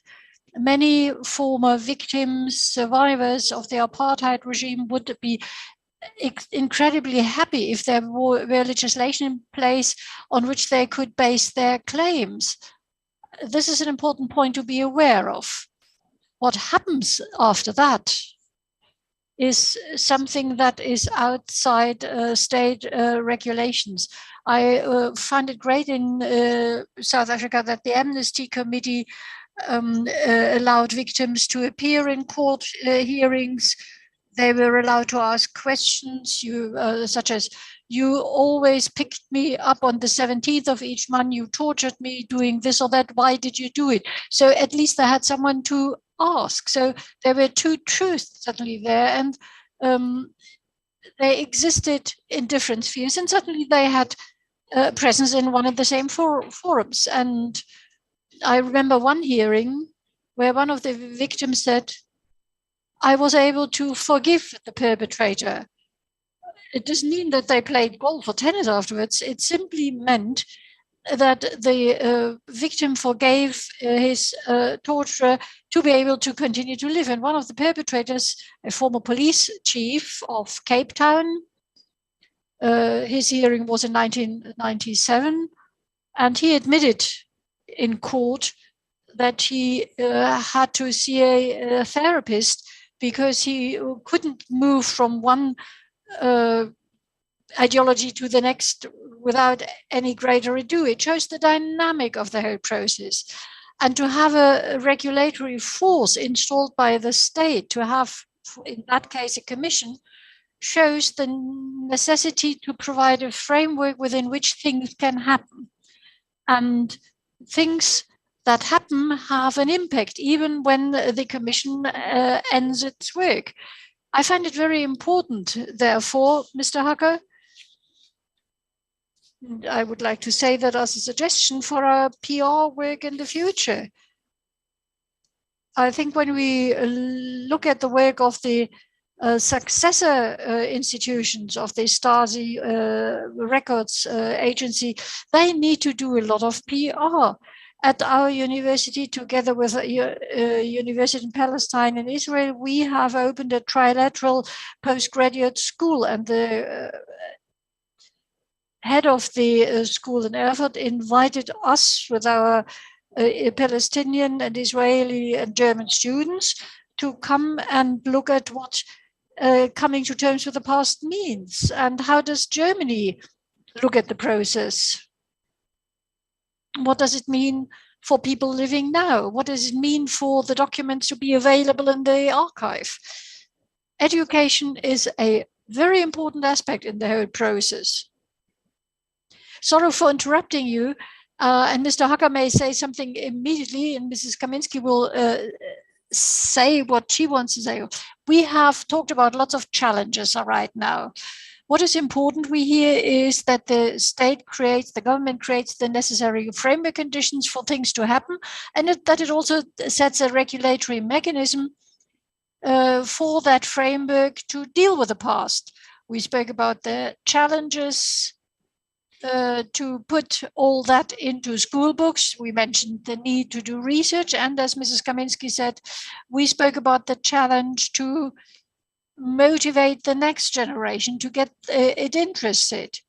many former victims, survivors of the apartheid regime would be incredibly happy if there were legislation in place on which they could base their claims. This is an important point to be aware of. What happens after that? is something that is outside state regulations. I find it great in South Africa that the Amnesty Committee allowed victims to appear in court hearings. They were allowed to ask questions, such as, "You always picked me up on the 17th of each month, you tortured me doing this or that, why did you do it?" So at least they had someone to ask. So there were two truths suddenly there, and they existed in different spheres, and suddenly they had presence in one and the same forums. And I remember one hearing where one of the victims said, "I was able to forgive the perpetrator." It doesn't mean that they played golf or tennis afterwards. It simply meant that the victim forgave his torturer to be able to continue to live. And one of the perpetrators, a former police chief of Cape Town, his hearing was in 1997, and he admitted in court that he had to see a therapist because he couldn't move from one ideology to the next without any greater ado. It shows the dynamic of the whole process. And to have a regulatory force installed by the state, to have, in that case, a commission, shows the necessity to provide a framework within which things can happen. And things that happen have an impact, even when the commission ends its work. I find it very important, therefore, Mr. Hacker, I would like to say that as a suggestion for our PR work in the future. I think when we look at the work of the successor institutions of the Stasi records agency, they need to do a lot of PR. At our university, together with a university in Palestine and Israel, we have opened a trilateral postgraduate school, and the head of the school in Erfurt invited us with our Palestinian and Israeli and German students to come and look at what coming to terms with the past means, and how does Germany look at the process? What does it mean for people living now? What does it mean for the documents to be available in the archive? Education is a very important aspect in the whole process. Sorry for interrupting you, and Mr. Hacker may say something immediately, and Mrs. Kaminski will say what she wants to say. We have talked about lots of challenges right now. What is important we hear is that the state creates, the government creates the necessary framework conditions for things to happen, and that it also sets a regulatory mechanism for that framework to deal with the past. We spoke about the challenges to put all that into school books. We mentioned the need to do research, and as Mrs. Kaminski said, we spoke about the challenge to motivate the next generation to get it interested.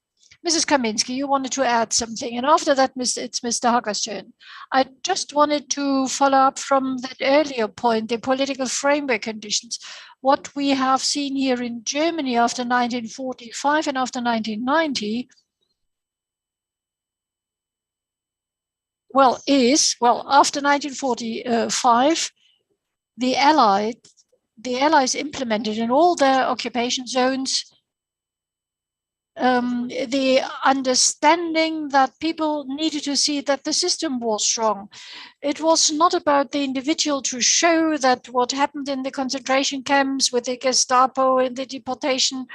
Mrs. Kaminski, you wanted to add something, and after that, it's Mr. Hacker's turn. I just wanted to follow up from that earlier point, the political framework conditions. What we have seen here in Germany after 1945 and after 1990, after 1945, the Allies implemented in all their occupation zones the understanding that people needed to see that the system was strong. It was not about the individual to show that what happened in the concentration camps with the Gestapo and the deportation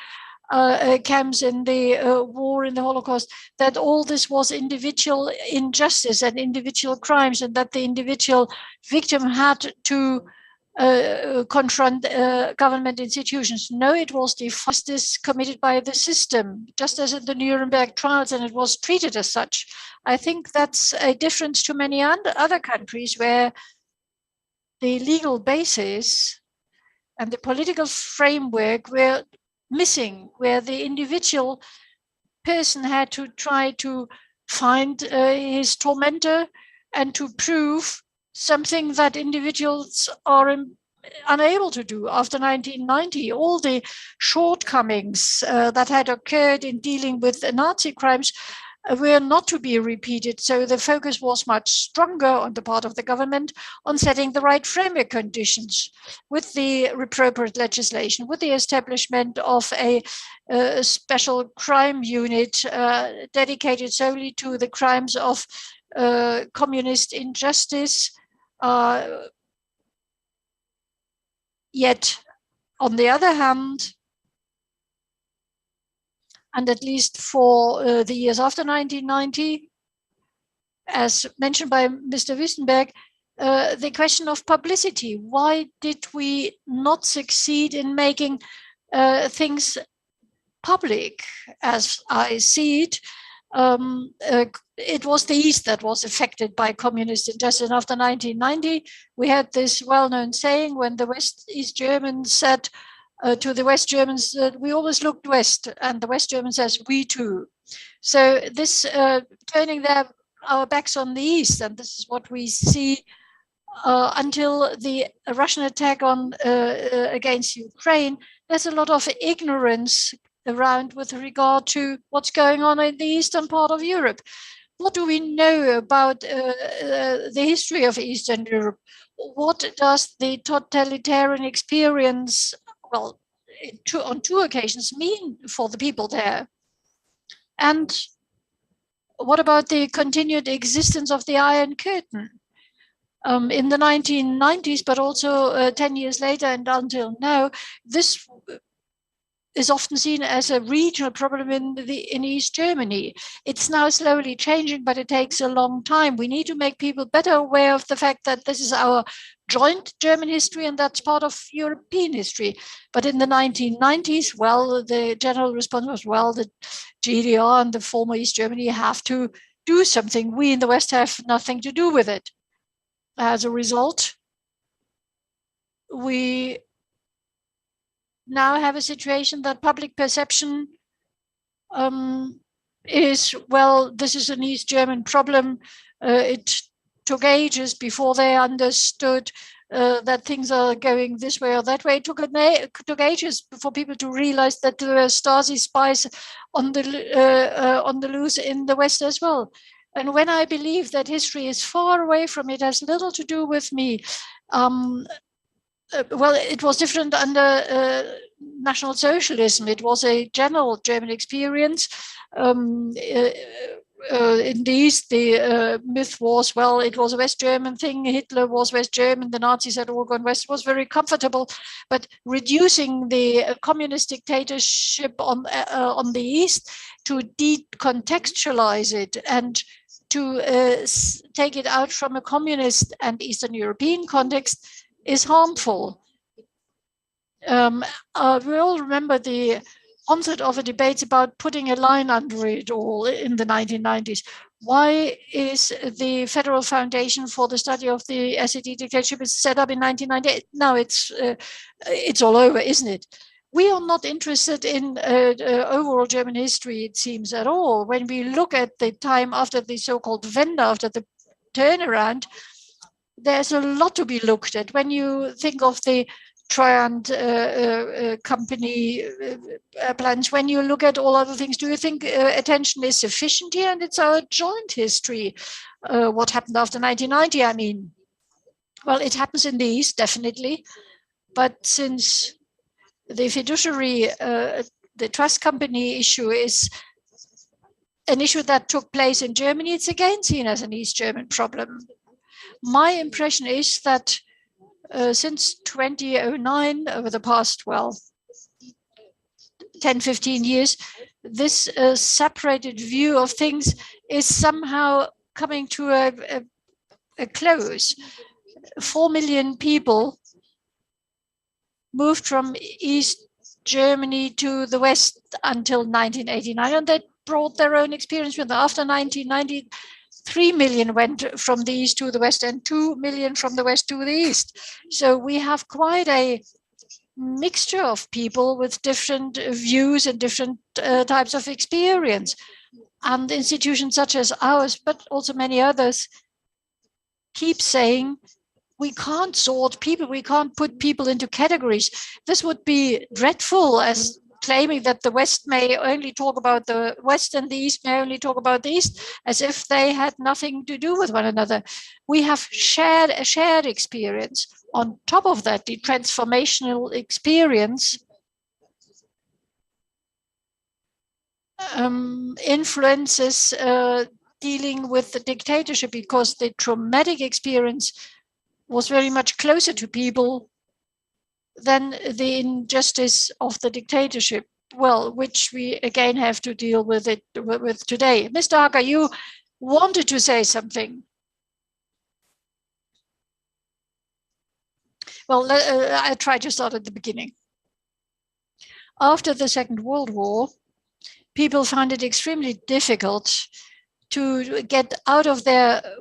camps in the war in the Holocaust, that all this was individual injustice and individual crimes, and that the individual victim had to confront government institutions. No, it was the justice committed by the system, just as in the Nuremberg trials, and it was treated as such. I think that's a difference to many other countries where the legal basis and the political framework were missing, where the individual person had to try to find his tormentor and to prove something that individuals are unable to do after 1990. All the shortcomings that had occurred in dealing with Nazi crimes were not to be repeated. So the focus was much stronger on the part of the government on setting the right framework conditions with the appropriate legislation, with the establishment of a special crime unit dedicated solely to the crimes of communist injustice. Yet, on the other hand, and at least for the years after 1990, as mentioned by Mr. Wüstenberg, the question of publicity. Why did we not succeed in making things public? As I see it, it was the East that was affected by communist injustice. After 1990, we had this well-known saying when the East Germans said to the West Germans that we always looked West, and the West German says, we too. So this turning our backs on the East, and this is what we see until the Russian attack on against Ukraine. There's a lot of ignorance around with regard to what's going on in the eastern part of Europe. What do we know about the history of Eastern Europe? What does the totalitarian experience, well, on two occasions, mean for the people there? And what about the continued existence of the Iron Curtain? In the 1990s, but also 10 years later and until now, this is often seen as a regional problem in East Germany. It's now slowly changing, but it takes a long time. We need to make people better aware of the fact that this is our joint German history and that's part of European history. But in the 1990s, well, the general response was, well, the GDR and the former East Germany have to do something. We in the West have nothing to do with it. As a result, we now have a situation that public perception is, well, this is an East German problem. It took ages before they understood that things are going this way or that way. It took ages for people to realize that there were Stasi spies on the loose in the West as well. And when I believe that history is far away from it, has little to do with me. Well, it was different under National Socialism. It was a general German experience. In the East, the myth was, well, it was a West German thing. Hitler was West German. The Nazis had all gone West. It was very comfortable. But reducing the communist dictatorship on the East to decontextualize it and to take it out from a communist and Eastern European context is harmful. We all remember the onset of a debate about putting a line under it all in the 1990s. Why is the Federal Foundation for the Study of the SED Dictatorship set up in 1998? Now it's all over, isn't it? We are not interested in overall German history, it seems, at all. When we look at the time after the so-called Wende, after the turnaround, there's a lot to be looked at. When you think of the Treuhand company plans, when you look at all other things, do you think attention is sufficient here? And it's our joint history. What happened after 1990, I mean, well, it happens in the East, definitely. But since the fiduciary, the trust company issue is an issue that took place in Germany, it's again seen as an East German problem. My impression is that since 2009, over the past, well, 10, 15 years, this separated view of things is somehow coming to a close. 4 million people moved from East Germany to the West until 1989, and they brought their own experience with them. After 1990, 3 million went from the East to the West and 2 million from the West to the East. So we have quite a mixture of people with different views and different types of experience. And institutions such as ours, but also many others, keep saying we can't sort people, we can't put people into categories. This would be dreadful, as claiming that the West may only talk about the West and the East may only talk about the East, as if they had nothing to do with one another. We have a shared experience. On top of that, the transformational experience influences dealing with the dictatorship, because the traumatic experience was very much closer to people than the injustice of the dictatorship, well, which we again have to deal with today. Mr. Hacker, you wanted to say something. Well, I try to start at the beginning. After the Second World War, people found it extremely difficult to get out of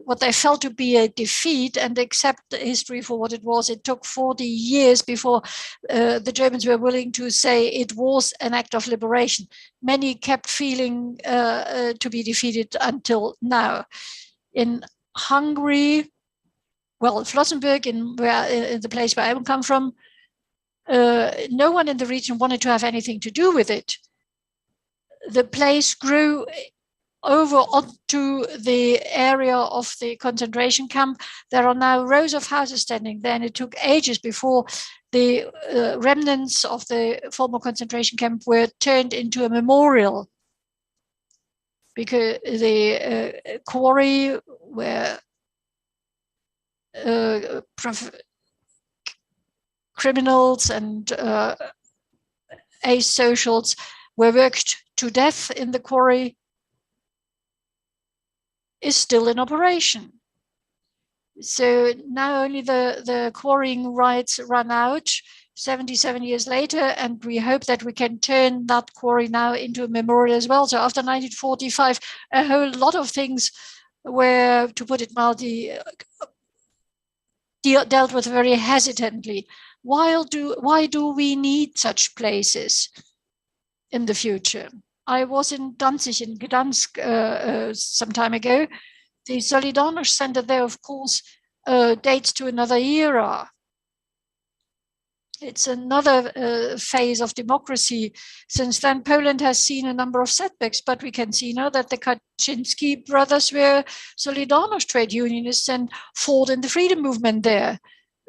what they felt to be a defeat and accept history for what it was. It took 40 years before the Germans were willing to say it was an act of liberation. Many kept feeling to be defeated until now. In Hungary, well, Flossenburg, in the place where I come from, no one in the region wanted to have anything to do with it. The place grew over onto the area of the concentration camp. There are now rows of houses standing there, and it took ages before the remnants of the former concentration camp were turned into a memorial, because the quarry where criminals and asocials were worked to death in the quarry is still in operation. So now only the quarrying rights run out 77 years later, and we hope that we can turn that quarry now into a memorial as well. So after 1945, a whole lot of things were, to put it mildly, dealt with very hesitantly. Why do we need such places in the future? I was in Danzig, in Gdansk, some time ago. The Solidarność Center there, of course, dates to another era. It's another phase of democracy. Since then, Poland has seen a number of setbacks, but we can see now that the Kaminski brothers were Solidarność trade unionists and fought in the freedom movement there.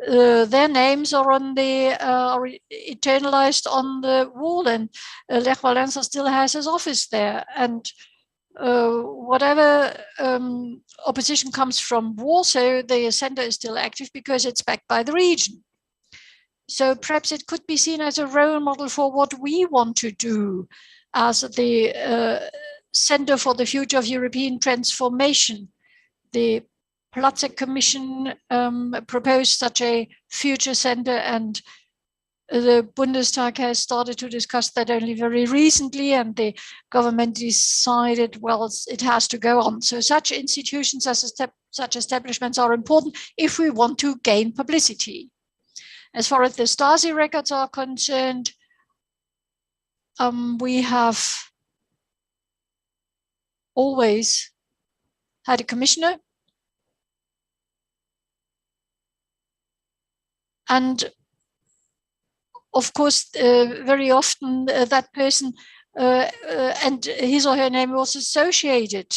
Their names are are eternalized on the wall, and Lech Walesa still has his office there. And whatever opposition comes from Warsaw, the center is still active because it's backed by the region. So perhaps it could be seen as a role model for what we want to do as the Center for the Future of European Transformation. The Platzek Commission proposed such a future center, and the Bundestag has started to discuss that only very recently, and the government decided, well, it has to go on. So such institutions as such establishments are important if we want to gain publicity. As far as the Stasi records are concerned, we have always had a commissioner, and of course, very often that person and his or her name was associated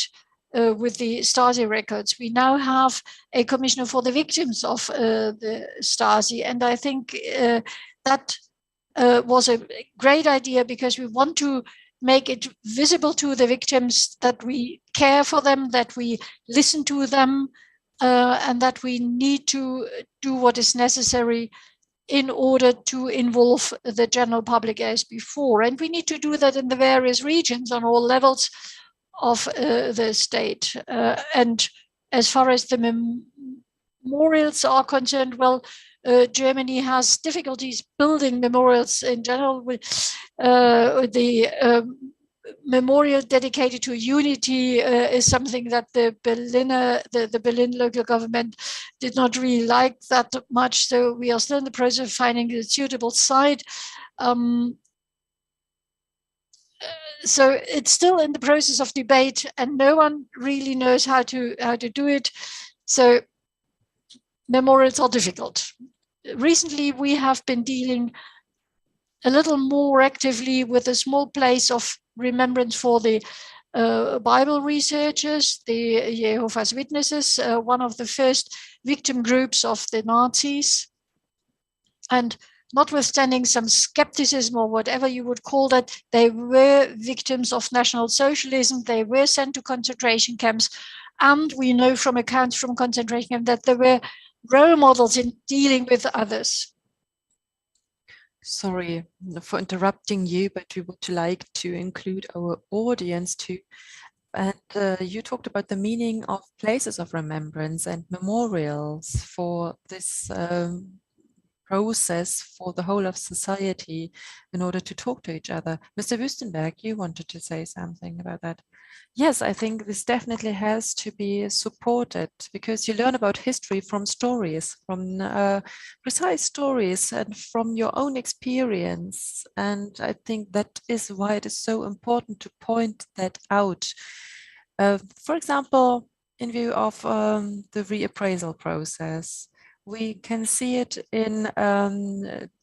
with the Stasi records. We now have a commissioner for the victims of the Stasi, and I think that was a great idea, because we want to make it visible to the victims that we care for them, that we listen to them, and that we need to do what is necessary in order to involve the general public as before. And we need to do that in the various regions on all levels of the state. And as far as the memorials are concerned, well, Germany has difficulties building memorials in general. The memorial dedicated to unity is something that the Berlin local government did not really like that much. So we are still in the process of finding a suitable site. So it's still in the process of debate, and no one really knows how to do it. So memorials are difficult. Recently, we have been dealing a little more actively with a small place of remembrance for the Bible researchers, the Jehovah's Witnesses, one of the first victim groups of the Nazis. And notwithstanding some skepticism or whatever you would call that, they were victims of National Socialism. They were sent to concentration camps. And we know from accounts from concentration camps that there were role models in dealing with others. Sorry for interrupting you, but we would like to include our audience too. And you talked about the meaning of places of remembrance and memorials for this process for the whole of society in order to talk to each other. Mr. Wüstenberg, you wanted to say something about that. Yes, I think this definitely has to be supported because you learn about history from stories, from precise stories and from your own experience. And I think that is why it is so important to point that out. For example, in view of the reappraisal process, we can see it in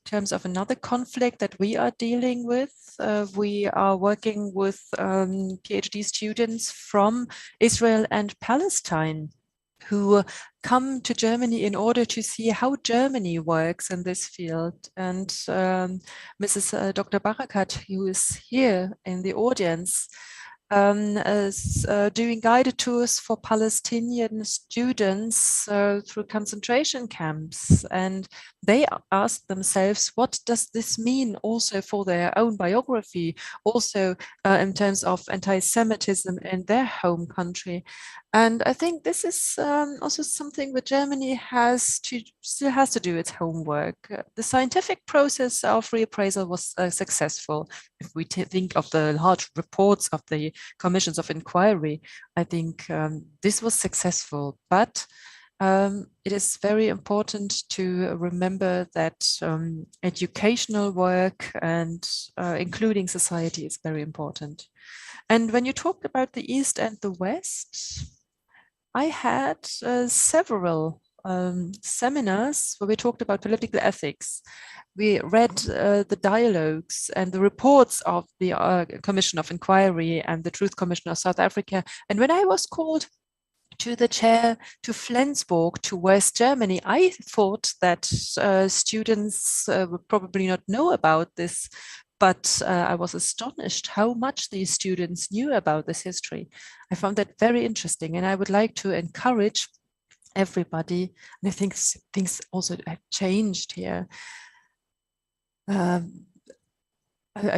terms of another conflict that we are dealing with. We are working with PhD students from Israel and Palestine who come to Germany in order to see how Germany works in this field. And Mrs. Dr. Barakat, who is here in the audience, is doing guided tours for Palestinian students through concentration camps. And they ask themselves, what does this mean also for their own biography, also in terms of anti-Semitism in their home country? And I think this is also something that Germany still has to do its homework. The scientific process of reappraisal was successful. If we think of the large reports of the commissions of inquiry, I think this was successful. But it is very important to remember that educational work and including society is very important. And when you talked about the East and the West, I had several seminars where we talked about political ethics. We read the dialogues and the reports of the Commission of Inquiry and the Truth Commission of South Africa. And when I was called to the chair to Flensburg, to West Germany, I thought that students would probably not know about this, but I was astonished how much these students knew about this history. I found that very interesting, and I would like to encourage everybody, and I think things also have changed here. I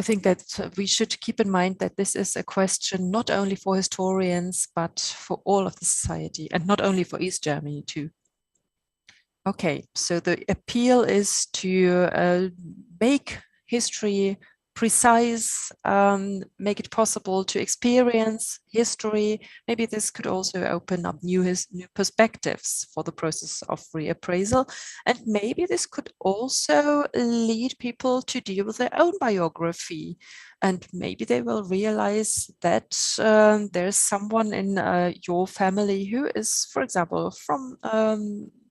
think that we should keep in mind that this is a question not only for historians, but for all of the society, and not only for East Germany too. Okay, so the appeal is to make history precise, make it possible to experience history. Maybe this could also open up new perspectives for the process of reappraisal. And maybe this could also lead people to deal with their own biography. And maybe they will realize that there's someone in your family who is, for example, from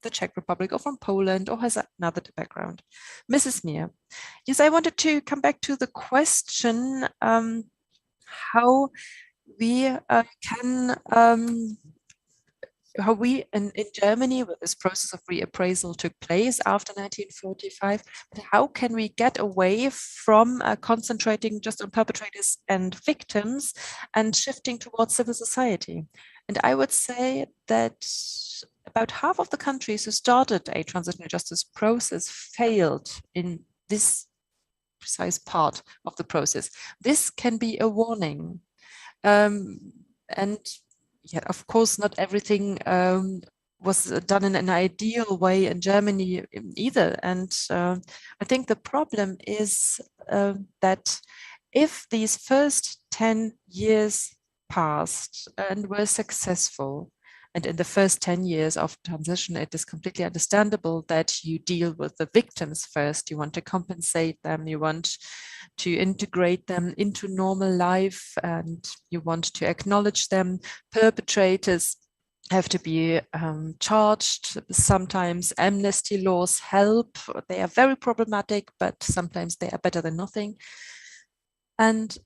the Czech Republic or from Poland or has another background. Mrs. Meir. Yes, I wanted to come back to the question how we can, how we in Germany, where this process of reappraisal took place after 1945, but how can we get away from concentrating just on perpetrators and victims and shifting towards civil society? And I would say that about half of the countries who started a transitional justice process failed in this precise part of the process. This can be a warning. And yeah, of course, not everything was done in an ideal way in Germany either. And I think the problem is that if these first 10 years passed and were successful, and in the first 10 years of transition, it is completely understandable that you deal with the victims first. You want to compensate them, you want to integrate them into normal life, and you want to acknowledge them. Perpetrators have to be charged. Sometimes amnesty laws help. They are very problematic, but sometimes they are better than nothing. And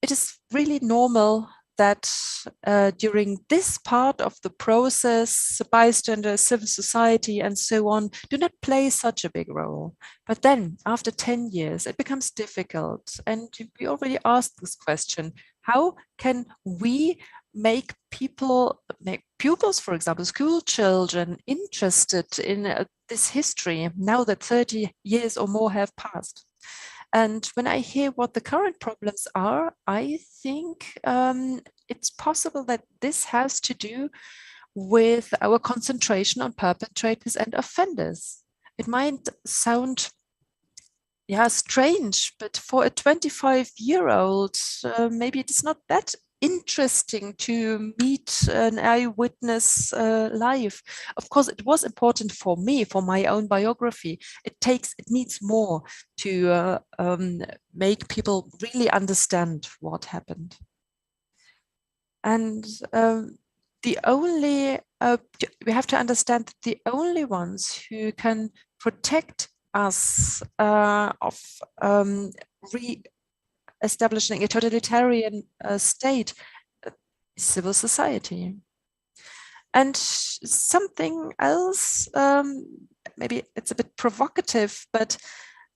it is really normal that during this part of the process, bystanders, civil society, and so on do not play such a big role. But then after 10 years, it becomes difficult. And we already asked this question, how can we make pupils, for example, school children, interested in this history now that 30 years or more have passed? And when I hear what the current problems are, I think it's possible that this has to do with our concentration on perpetrators and offenders. It might sound strange, but for a 25-year-old, maybe it's not that interesting to meet an eyewitness live. Of course, it was important for me, for my own biography. It needs more to make people really understand what happened. And we have to understand that the only ones who can protect us of re-establishing a totalitarian state is civil society. And something else, maybe it's a bit provocative, but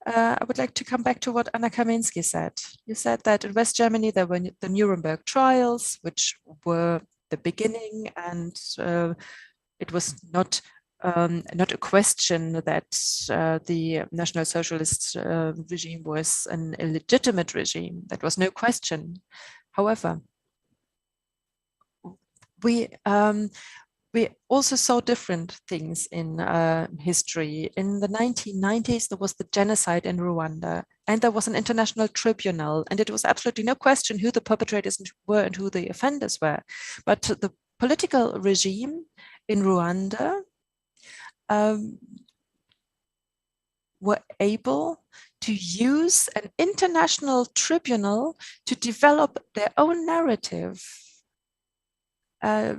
I would like to come back to what Anna Kaminski said. You said that in West Germany, there were the Nuremberg trials, which were the beginning, and it was not a question that the National Socialist regime was an illegitimate regime. That was no question. However, we also saw different things in history. In the 1990s, there was the genocide in Rwanda, and there was an international tribunal, and it was absolutely no question who the perpetrators were and who the offenders were. But the political regime in Rwanda were able to use an international tribunal to develop their own narrative. A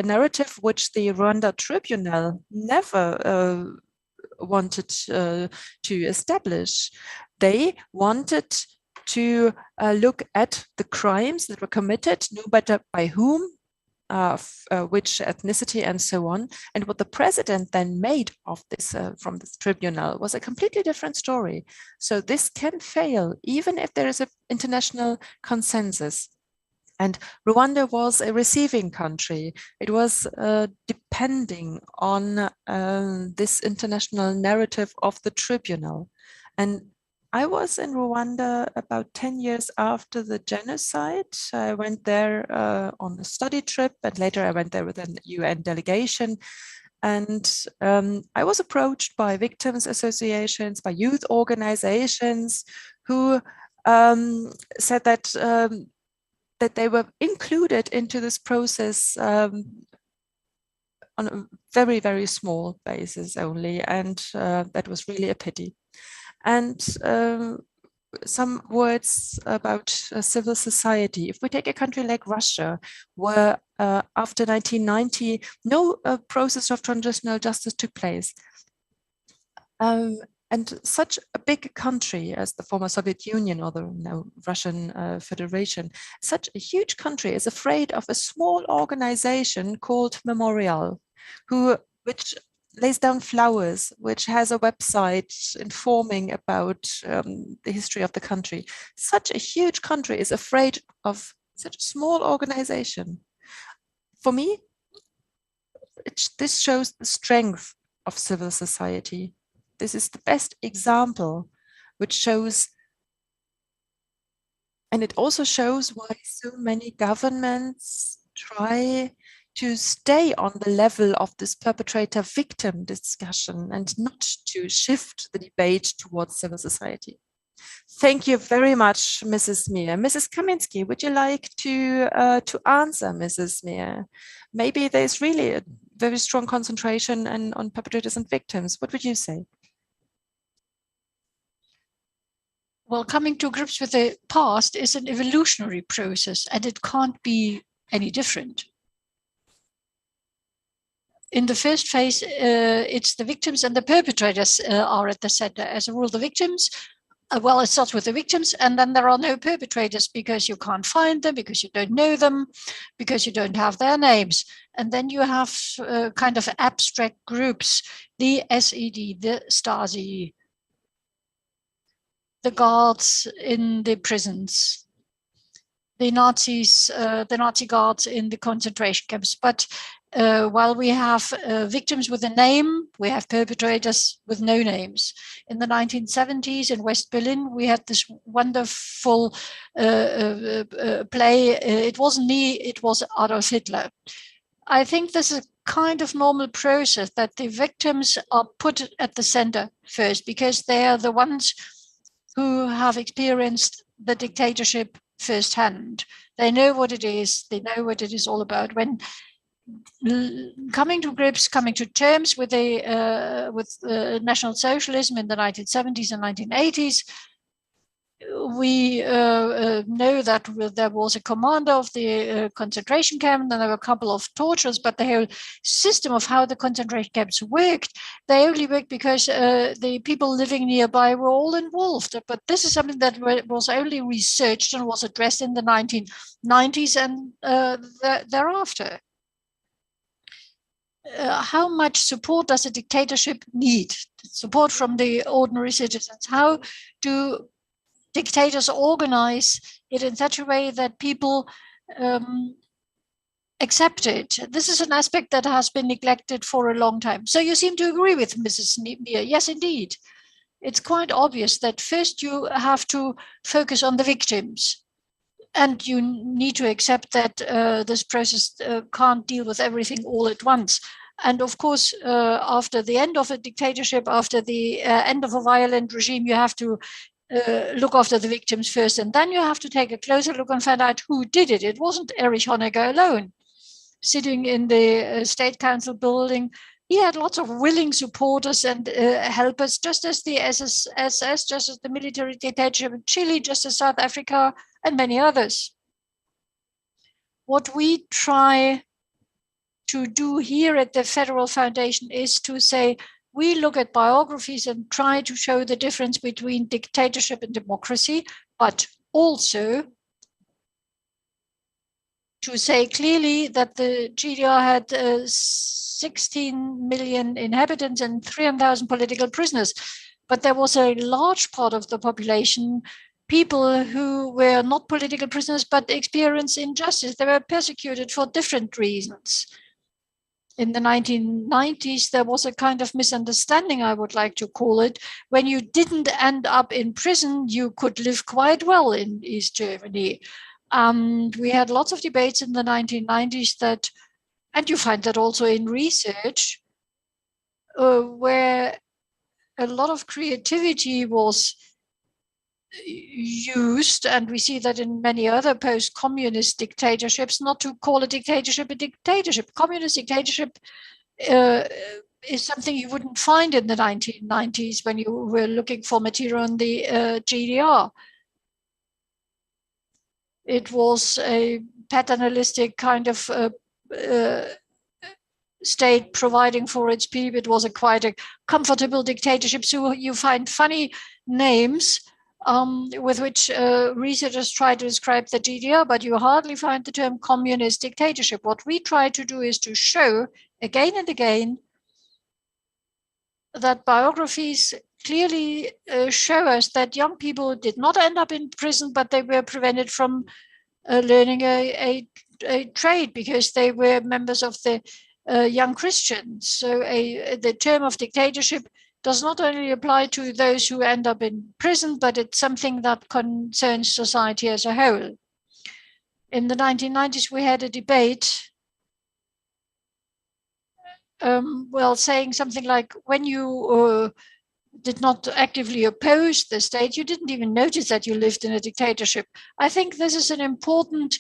narrative which the Rwanda tribunal never wanted to establish. They wanted to look at the crimes that were committed, no matter by whom, which ethnicity, and so on. And what the president then made of this from this tribunal was a completely different story. So this can fail, even if there is an international consensus. And Rwanda was a receiving country. It was depending on this international narrative of the tribunal. And I was in Rwanda about 10 years after the genocide. I went there on a study trip, and later I went there with an UN delegation. And I was approached by victims associations, by youth organizations who said that that they were included into this process on a very, very small basis only. And that was really a pity. And some words about civil society. If we take a country like Russia, where after 1990, no process of transitional justice took place. And such a big country as the former Soviet Union or the now Russian Federation, such a huge country is afraid of a small organization called Memorial, which lays down flowers, which has a website informing about the history of the country. Such a huge country is afraid of such a small organization. For me, this shows the strength of civil society. This is the best example, which shows, and it also shows why so many governments try to stay on the level of this perpetrator-victim discussion and not to shift the debate towards civil society. Thank you very much, Mrs. Meir. Mrs. Kaminski, would you like to answer Mrs. Meir? Maybe there's really a very strong concentration on perpetrators and victims. What would you say? Well, coming to grips with the past is an evolutionary process, and it can't be any different. in the first phase, it's the victims and the perpetrators are at the center. As a rule, the victims, well, it starts with the victims, and then there are no perpetrators because you can't find them, because you don't know them, because you don't have their names. And then you have kind of abstract groups, the SED, the Stasi, the guards in the prisons, the Nazis, the Nazi guards in the concentration camps. But while we have victims with a name, we have perpetrators with no names. In the 1970s in West Berlin, we had this wonderful play. It wasn't me, it was Adolf Hitler. I think this is a kind of normal process that the victims are put at the center first because they are the ones who have experienced the dictatorship firsthand. They know what it is. They know what it is all about. When coming to grips, coming to terms with National Socialism in the 1970s and 1980s, we know that there was a commander of the concentration camp, and there were a couple of tortures, but the whole system of how the concentration camps worked, they only worked because the people living nearby were all involved. But this is something that was only researched and was addressed in the 1990s and thereafter. How much support does a dictatorship need? Support from the ordinary citizens. How do dictators organize it in such a way that people accept it? This is an aspect that has been neglected for a long time. So you seem to agree with Mrs. Nier. Yes, indeed. It's quite obvious that first you have to focus on the victims. And you need to accept that this process can't deal with everything all at once. And of course, after the end of a dictatorship, after the end of a violent regime, you have to look after the victims first. And then you have to take a closer look and find out who did it. It wasn't Erich Honecker alone. Sitting in the State Council building, he had lots of willing supporters and helpers, just as the SS, just as the military dictatorship in Chile, just as South Africa, and many others. What we try to do here at the Federal Foundation is to say, we look at biographies and try to show the difference between dictatorship and democracy, but also to say clearly that the GDR had 16 million inhabitants and 300,000 political prisoners. But there was a large part of the population, people who were not political prisoners but experienced injustice. They were persecuted for different reasons. In the 1990s, there was a kind of misunderstanding, I would like to call it. When you didn't end up in prison, you could live quite well in East Germany. And we had lots of debates in the 1990s that, and you find that also in research, where a lot of creativity was used, and we see that in many other post-communist dictatorships, not to call a dictatorship a dictatorship. Communist dictatorship is something you wouldn't find in the 1990s when you were looking for material on the GDR. It was a paternalistic kind of state providing for its people. It was quite a comfortable dictatorship. So you find funny names with which researchers try to describe the GDR, but you hardly find the term communist dictatorship. What we try to do is to show again and again that biographies clearly show us that young people did not end up in prison, but they were prevented from learning a trade because they were members of the Young Christians. So the term of dictatorship does not only apply to those who end up in prison, but it's something that concerns society as a whole. In the 1990s, we had a debate, saying something like, when you did not actively oppose the state, you didn't even notice that you lived in a dictatorship. I think this is an important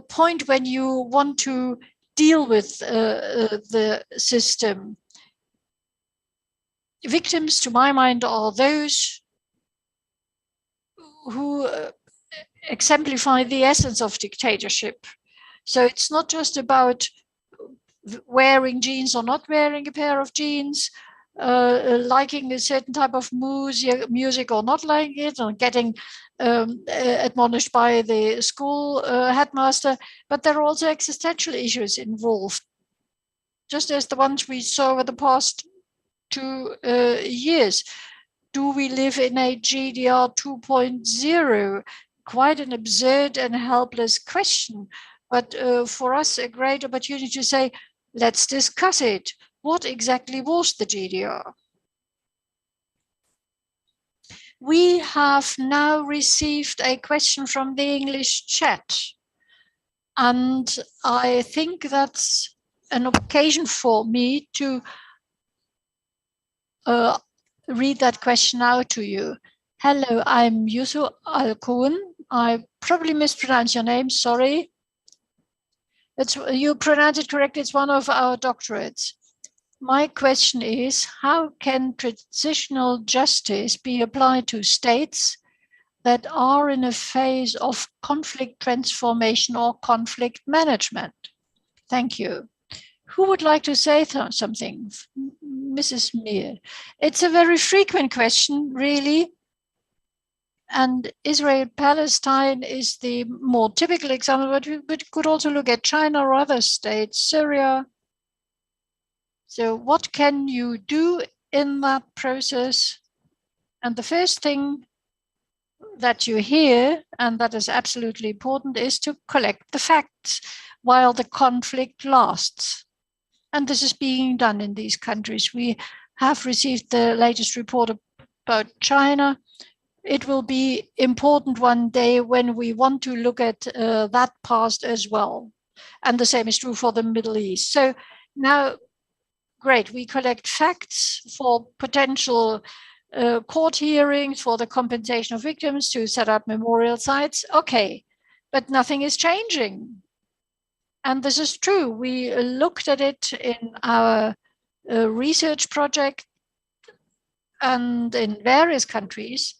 point when you want to deal with the system. Victims, to my mind, are those who exemplify the essence of dictatorship. So it's not just about wearing jeans or not wearing a pair of jeans, liking a certain type of music or not liking it, or getting admonished by the school headmaster. But there are also existential issues involved, just as the ones we saw over the past 2 years. Do we live in a GDR 2.0? Quite an absurd and helpless question. But for us, a great opportunity to say, let's discuss it. What exactly was the GDR? We have now received a question from the English chat. And I think that's an occasion for me to read that question out to you. Hello, I'm Yusu Alkun. I probably mispronounced your name, sorry. You pronounce it correctly, it's one of our doctorates. My question is, how can transitional justice be applied to states that are in a phase of conflict transformation or conflict management? Thank you. Who would like to say something? Mrs. Mir. It's a very frequent question, really. And Israel-Palestine is the more typical example, but we could also look at China or other states, Syria. So what can you do in that process? And the first thing that you hear, and that is absolutely important, is to collect the facts while the conflict lasts. And this is being done in these countries. We have received the latest report about China. It will be important one day when we want to look at that past as well. And the same is true for the Middle East. So now, great, we collect facts for potential court hearings, for the compensation of victims, to set up memorial sites. Okay, but nothing is changing. And this is true. We looked at it in our research project and in various countries.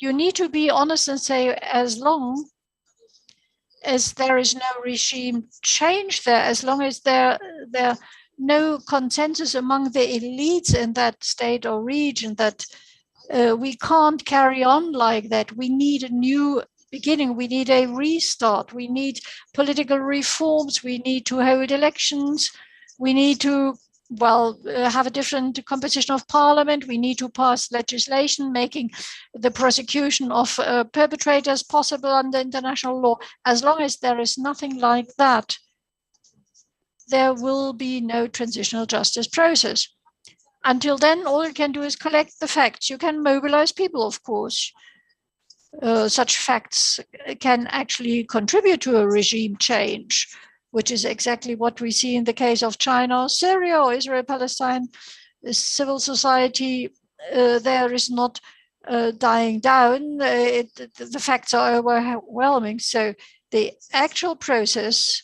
You need to be honest and say, as long as there is no regime change there, as long as there no consensus among the elites in that state or region, that we can't carry on like that. We need a new beginning. We need a restart. We need political reforms. We need to hold elections. We need to, have a different composition of parliament. We need to pass legislation making the prosecution of perpetrators possible under international law. As long as there is nothing like that, there will be no transitional justice process. Until then, all you can do is collect the facts. You can mobilize people, of course. Such facts can actually contribute to a regime change, which is exactly what we see in the case of China, Syria, or Israel-Palestine. The civil society there is not dying down. The facts are overwhelming. So the actual process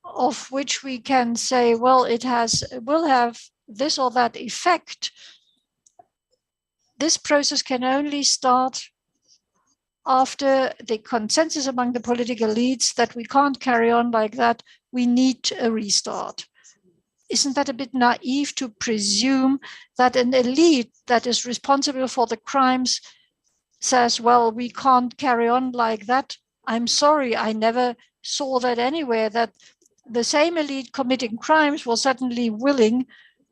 of which we can say, well, it will have this or that effect, this process can only start after the consensus among the political elites that we can't carry on like that. We need a restart. Isn't that a bit naive to presume that an elite that is responsible for the crimes says, well, we can't carry on like that? I'm sorry, I never saw that anywhere, that the same elite committing crimes was suddenly willing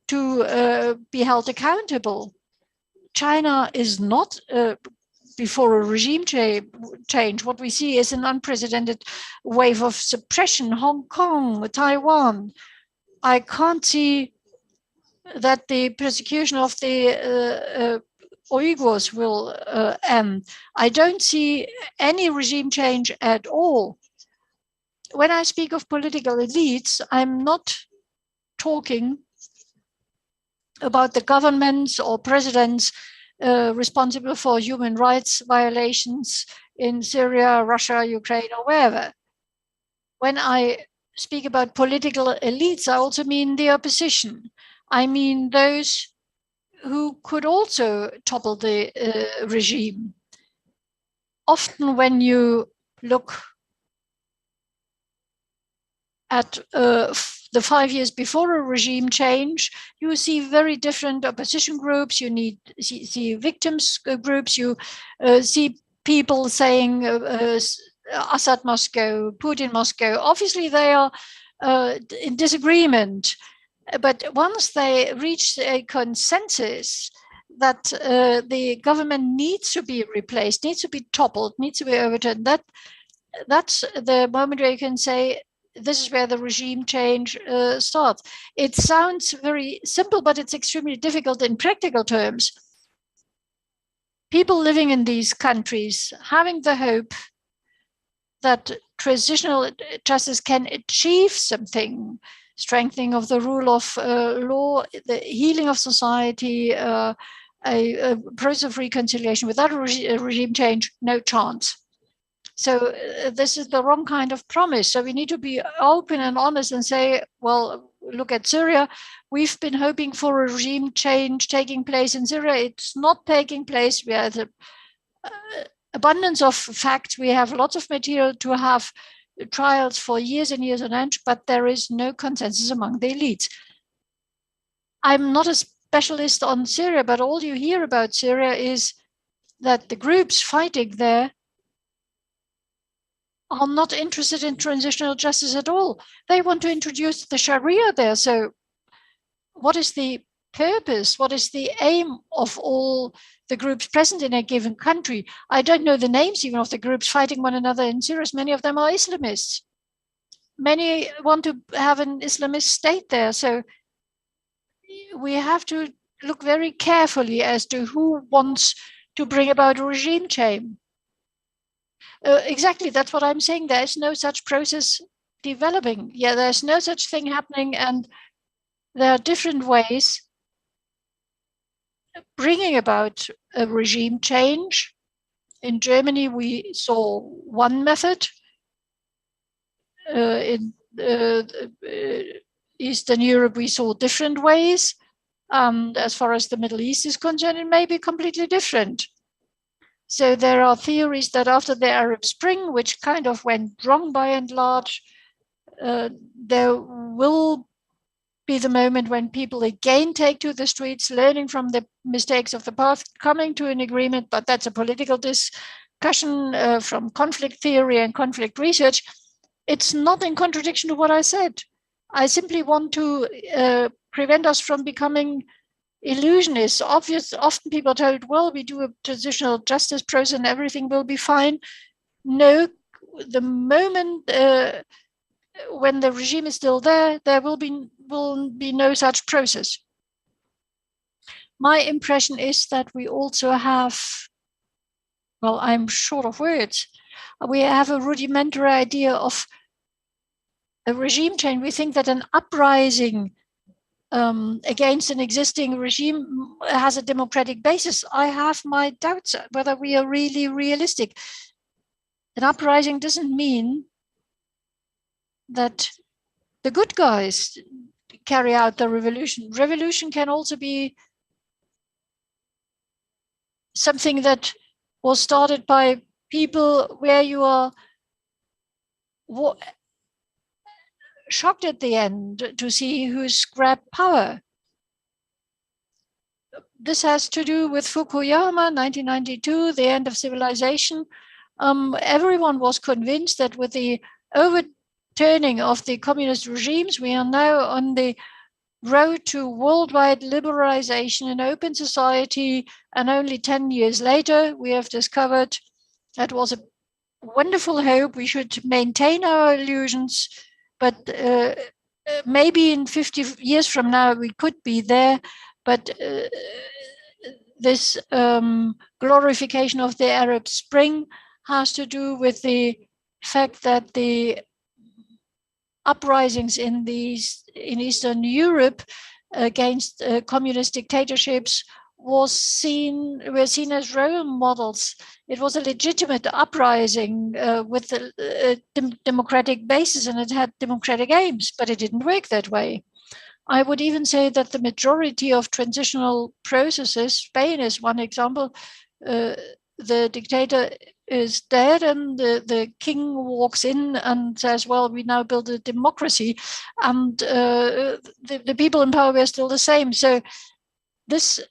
to be held accountable. China is not before a regime change. What we see is an unprecedented wave of suppression. Hong Kong, Taiwan. I can't see that the persecution of the Uyghurs will end. I don't see any regime change at all. When I speak of political elites, I'm not talking about the governments or presidents responsible for human rights violations in Syria, Russia, Ukraine, or wherever. When I speak about political elites, I also mean the opposition. I mean those who could also topple the regime. Often when you look at the 5 years before a regime change, you see very different opposition groups. You see victims groups. You see people saying Assad must go, Putin must go. Obviously, they are in disagreement. But once they reach a consensus that the government needs to be replaced, needs to be toppled, needs to be overturned, that's the moment where you can say, this is where the regime change starts. It sounds very simple, but it's extremely difficult in practical terms. People living in these countries having the hope that transitional justice can achieve something, strengthening of the rule of law, the healing of society, a process of reconciliation without a regime change, no chance. So this is the wrong kind of promise. So we need to be open and honest and say, well, look at Syria. We've been hoping for a regime change taking place in Syria. It's not taking place. We have abundance of facts. We have lots of material to have trials for years and years on end, but there is no consensus among the elites. I'm not a specialist on Syria, but all you hear about Syria is that the groups fighting there are not interested in transitional justice at all. They want to introduce the Sharia there. So what is the purpose? What is the aim of all the groups present in a given country? I don't know the names even of the groups fighting one another in Syria. Many of them are Islamists. Many want to have an Islamist state there. So we have to look very carefully as to who wants to bring about a regime change. Exactly, that's what I'm saying. There is no such process developing. Yeah, there's no such thing happening, and there are different ways bringing about a regime change. In Germany, we saw one method. In Eastern Europe, we saw different ways. As far as the Middle East is concerned, it may be completely different. So there are theories that after the Arab Spring, which kind of went wrong by and large, there will be the moment when people again take to the streets, learning from the mistakes of the past, coming to an agreement, but that's a political discussion from conflict theory and conflict research. It's not in contradiction to what I said. I simply want to prevent us from becoming illusionists. Often people are told, well, we do a transitional justice process and everything will be fine. No, the moment when the regime is still there, there will be no such process. My impression is that we also have, well, I'm short of words, we have a rudimentary idea of a regime change. We think that an uprising against an existing regime has a democratic basis. I have my doubts whether we are really realistic. An uprising doesn't mean that the good guys carry out the revolution. Revolution can also be something that was started by people where you are shocked at the end to see who's grabbed power. This has to do with Fukuyama, 1992, the end of civilization. Everyone was convinced that with the overturning of the communist regimes, we are now on the road to worldwide liberalization and open society. And only 10 years later, we have discovered that was a wonderful hope. We should maintain our illusions, but maybe in 50 years from now, we could be there. But this glorification of the Arab Spring has to do with the fact that the uprisings in Eastern Europe against communist dictatorships were seen as role models. It was a legitimate uprising with a democratic basis, and it had democratic aims, but it didn't work that way. I would even say that the majority of transitional processes, Spain is one example, the dictator is dead and the king walks in and says, well, we now build a democracy, and the people in power are still the same. So this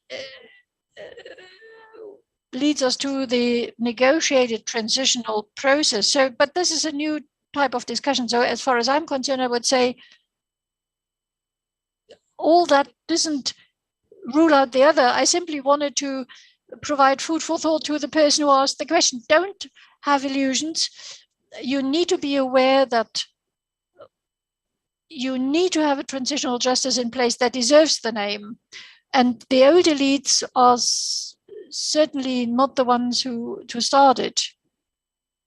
leads us to the negotiated transitional process. So, but this is a new type of discussion. So as far as I'm concerned, I would say all that doesn't rule out the other. I simply wanted to provide food for thought to the person who asked the question. Don't have illusions. You need to be aware that you need to have a transitional justice in place that deserves the name. And the old elites are certainly not the ones who to start it.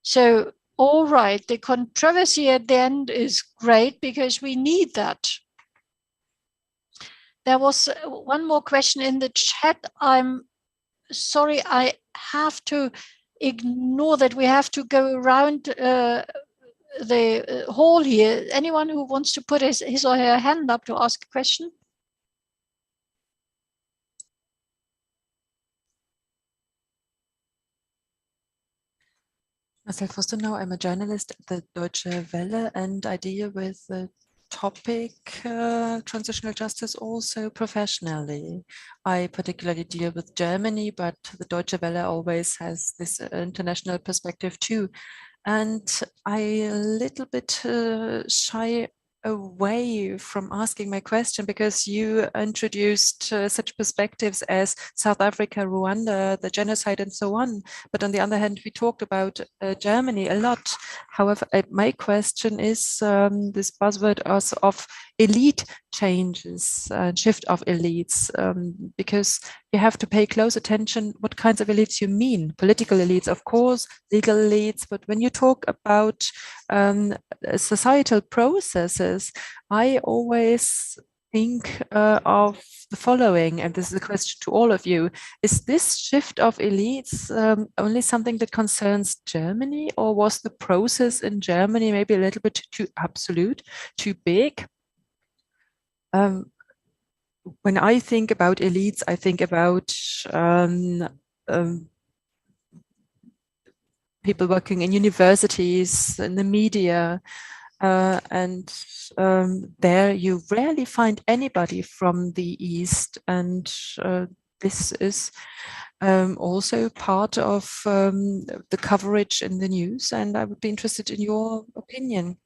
So, all right, the controversy at the end is great because we need that. There was one more question in the chat. I'm sorry, I have to ignore that. We have to go around the hall here. Anyone who wants to put his or her hand up to ask a question? Marcel Fürstenau, I'm a journalist at the Deutsche Welle, and I deal with the topic transitional justice also professionally. I particularly deal with Germany, but the Deutsche Welle always has this international perspective too. And I a little bit shy away from asking my question because you introduced such perspectives as South Africa, Rwanda, the genocide, and so on. But on the other hand, we talked about Germany a lot. However, my question is this buzzword of elite changes, shift of elites, because you have to pay close attention what kinds of elites you mean. Political elites, of course, legal elites, but when you talk about societal processes, I always think of the following, and this is a question to all of you. Is this shift of elites only something that concerns Germany, or was the process in Germany maybe a little bit too absolute, too big? When I think about elites, I think about people working in universities, in the media, and there you rarely find anybody from the East. And this is also part of the coverage in the news. And I would be interested in your opinion.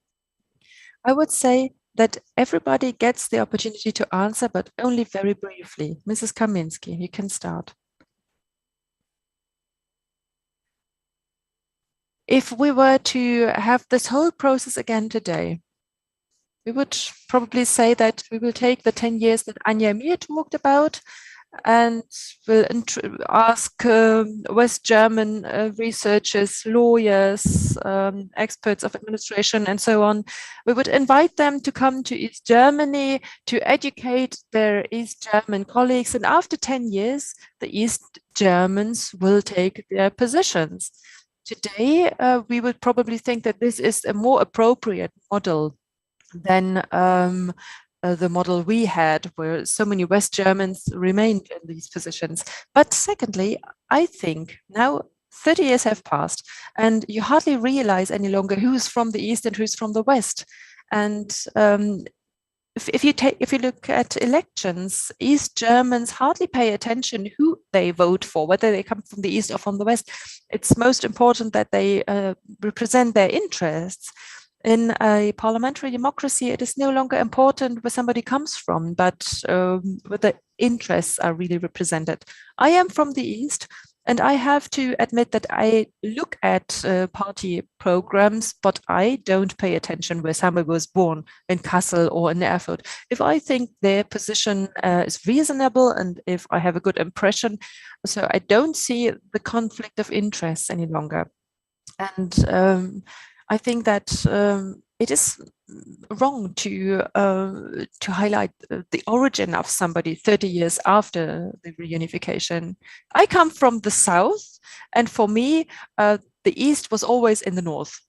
I would say that everybody gets the opportunity to answer, but only very briefly. Mrs. Kaminski, you can start. If we were to have this whole process again today, we would probably say that we will take the 10 years that Anja Mir talked about and will ask West German researchers, lawyers, experts of administration, and so on. We would invite them to come to East Germany to educate their East German colleagues. And after 10 years, the East Germans will take their positions. Today, we would probably think that this is a more appropriate model than the model we had, where so many West Germans remained in these positions. But secondly, I think now 30 years have passed, and you hardly realize any longer who's from the East and who's from the West. And if you look at elections, East Germans hardly pay attention who they vote for, whether they come from the East or from the West. It's most important that they represent their interests. In a parliamentary democracy, it is no longer important where somebody comes from, but where the interests are really represented. I am from the East, and I have to admit that I look at party programs, but I don't pay attention where somebody was born, in Kassel or in Erfurt. If I think their position is reasonable and if I have a good impression, so I don't see the conflict of interest any longer. And I think that it is wrong to highlight the origin of somebody 30 years after the reunification. I come from the South, and for me, the East was always in the North.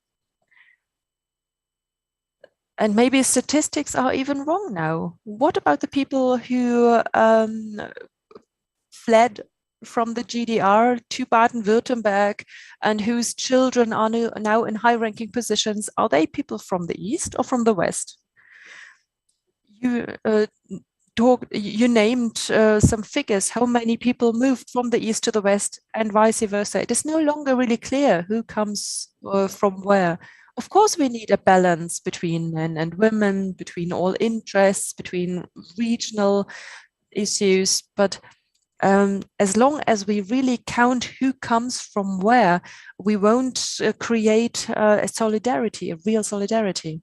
And maybe statistics are even wrong now. What about the people who fled from the GDR to Baden-Württemberg and whose children are now in high-ranking positions, are they people from the East or from the West? You named some figures, how many people moved from the East to the West and vice versa. It is no longer really clear who comes from where. Of course, we need a balance between men and women, between all interests, between regional issues, but as long as we really count who comes from where, we won't create a solidarity, a real solidarity.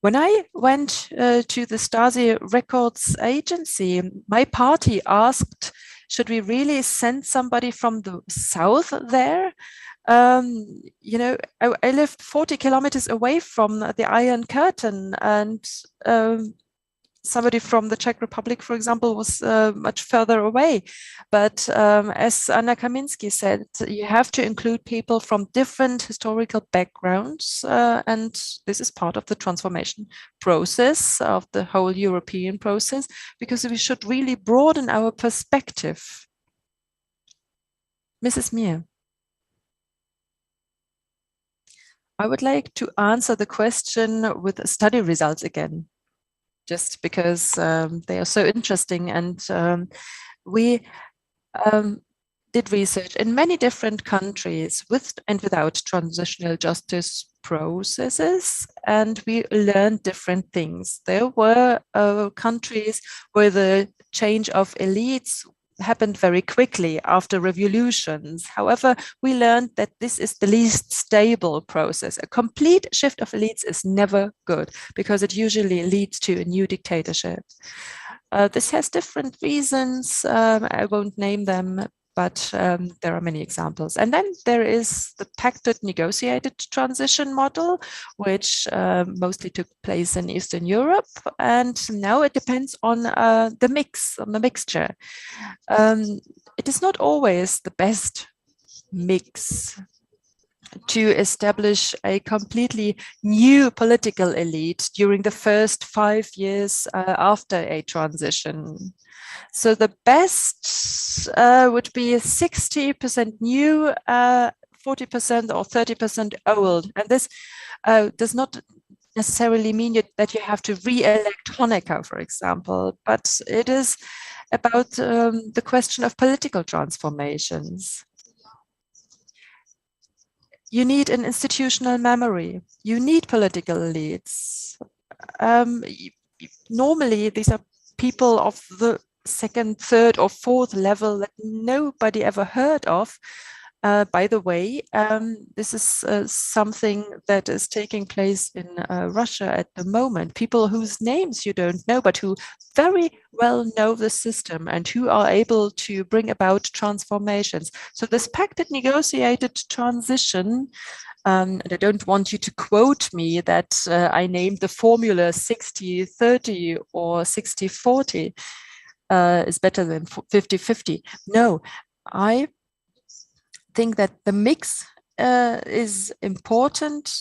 When I went to the Stasi Records Agency, my party asked, should we really send somebody from the south there? You know, I lived 40 kilometers away from the Iron Curtain, and somebody from the Czech Republic, for example, was much further away. But as Anna Kaminski said, you have to include people from different historical backgrounds. And this is part of the transformation process of the whole European process, because we should really broaden our perspective. Mrs. Mir. I would like to answer the question with study results again, just because they are so interesting. And we did research in many different countries with and without transitional justice processes, and we learned different things. There were countries where the change of elites happened very quickly after revolutions. However, we learned that this is the least stable process. A complete shift of elites is never good because it usually leads to a new dictatorship. This has different reasons. I won't name them, but there are many examples. And then there is the pacted negotiated transition model, which mostly took place in Eastern Europe. And now it depends on the mixture. It is not always the best mix to establish a completely new political elite during the first 5 years after a transition. So the best would be 60% new, 40% or 30% old. And this does not necessarily mean that you have to re-elect Honecker, for example, but it is about the question of political transformations. You need an institutional memory. You need political elites. Normally, these are people of the second, third, or fourth level that nobody ever heard of. By the way, this is something that is taking place in Russia at the moment. People whose names you don't know, but who very well know the system and who are able to bring about transformations. So this pacted negotiated transition, and I don't want you to quote me that I named the formula 60-30 or 60-40 is better than 50-50. No, I think that the mix is important.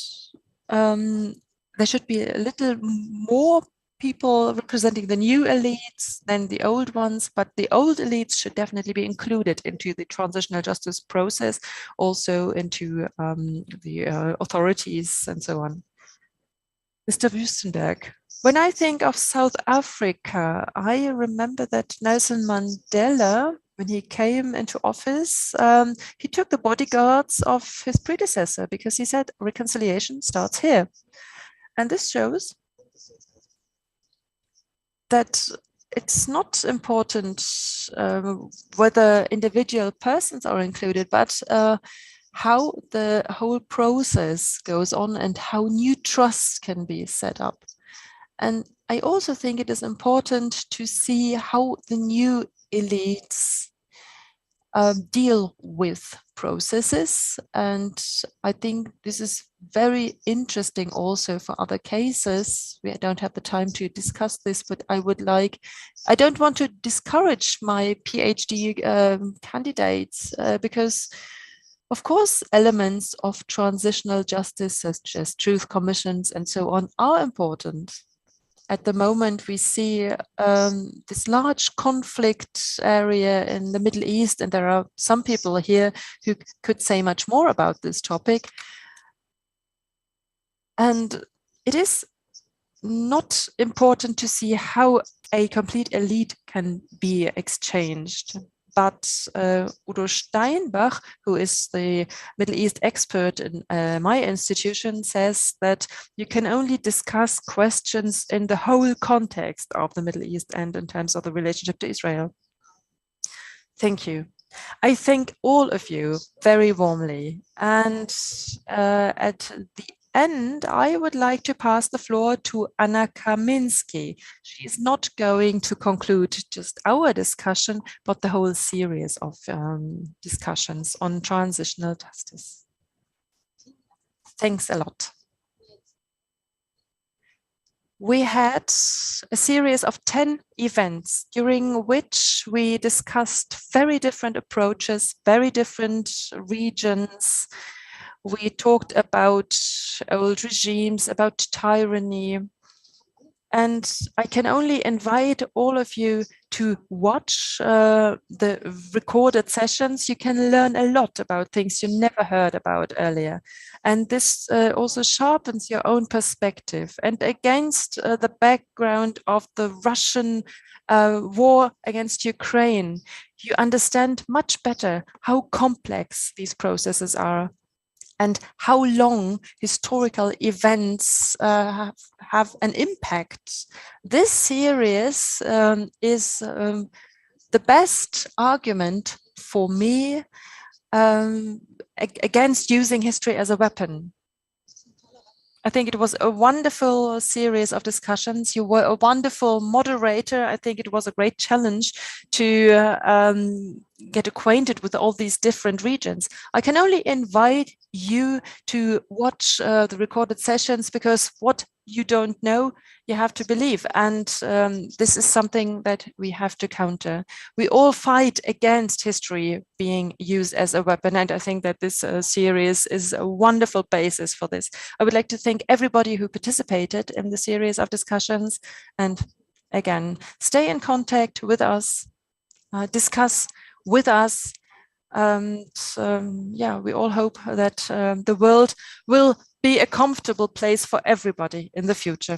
There should be a little more people representing the new elites than the old ones, but the old elites should definitely be included into the transitional justice process, also into the authorities and so on. Mr. Wüstenberg. When I think of South Africa, I remember that Nelson Mandela, when he came into office, he took the bodyguards of his predecessor because he said reconciliation starts here. And this shows that it's not important whether individual persons are included, but how the whole process goes on and how new trust can be set up. And I also think it is important to see how the new elites deal with processes. And I think this is very interesting also for other cases. We don't have the time to discuss this, but I don't want to discourage my PhD candidates because of course, elements of transitional justice, such as truth commissions and so on, are important. At the moment, we see this large conflict area in the Middle East, and there are some people here who could say much more about this topic. And it is not important to see how a complete elite can be exchanged. But Udo Steinbach, who is the Middle East expert in my institution, says that you can only discuss questions in the whole context of the Middle East and in terms of the relationship to Israel. Thank you. I thank all of you very warmly. And at the end, I would like to pass the floor to Anna Kaminski. She is not going to conclude just our discussion, but the whole series of discussions on transitional justice. Thanks a lot. We had a series of 10 events during which we discussed very different approaches, very different regions. We talked about old regimes, about tyranny. And I can only invite all of you to watch the recorded sessions. You can learn a lot about things you never heard about earlier. And this also sharpens your own perspective. And against the background of the Russian war against Ukraine, you understand much better how complex these processes are, and how long historical events have an impact. This series is the best argument for me against using history as a weapon. I think it was a wonderful series of discussions. You were a wonderful moderator. I think it was a great challenge to get acquainted with all these different regions. I can only invite you to watch the recorded sessions, because what you don't know, you have to believe. And this is something that we have to counter. We all fight against history being used as a weapon. And I think that this series is a wonderful basis for this. I would like to thank everybody who participated in the series of discussions. And again, stay in contact with us, discuss with us. Yeah, we all hope that the world will be a comfortable place for everybody in the future.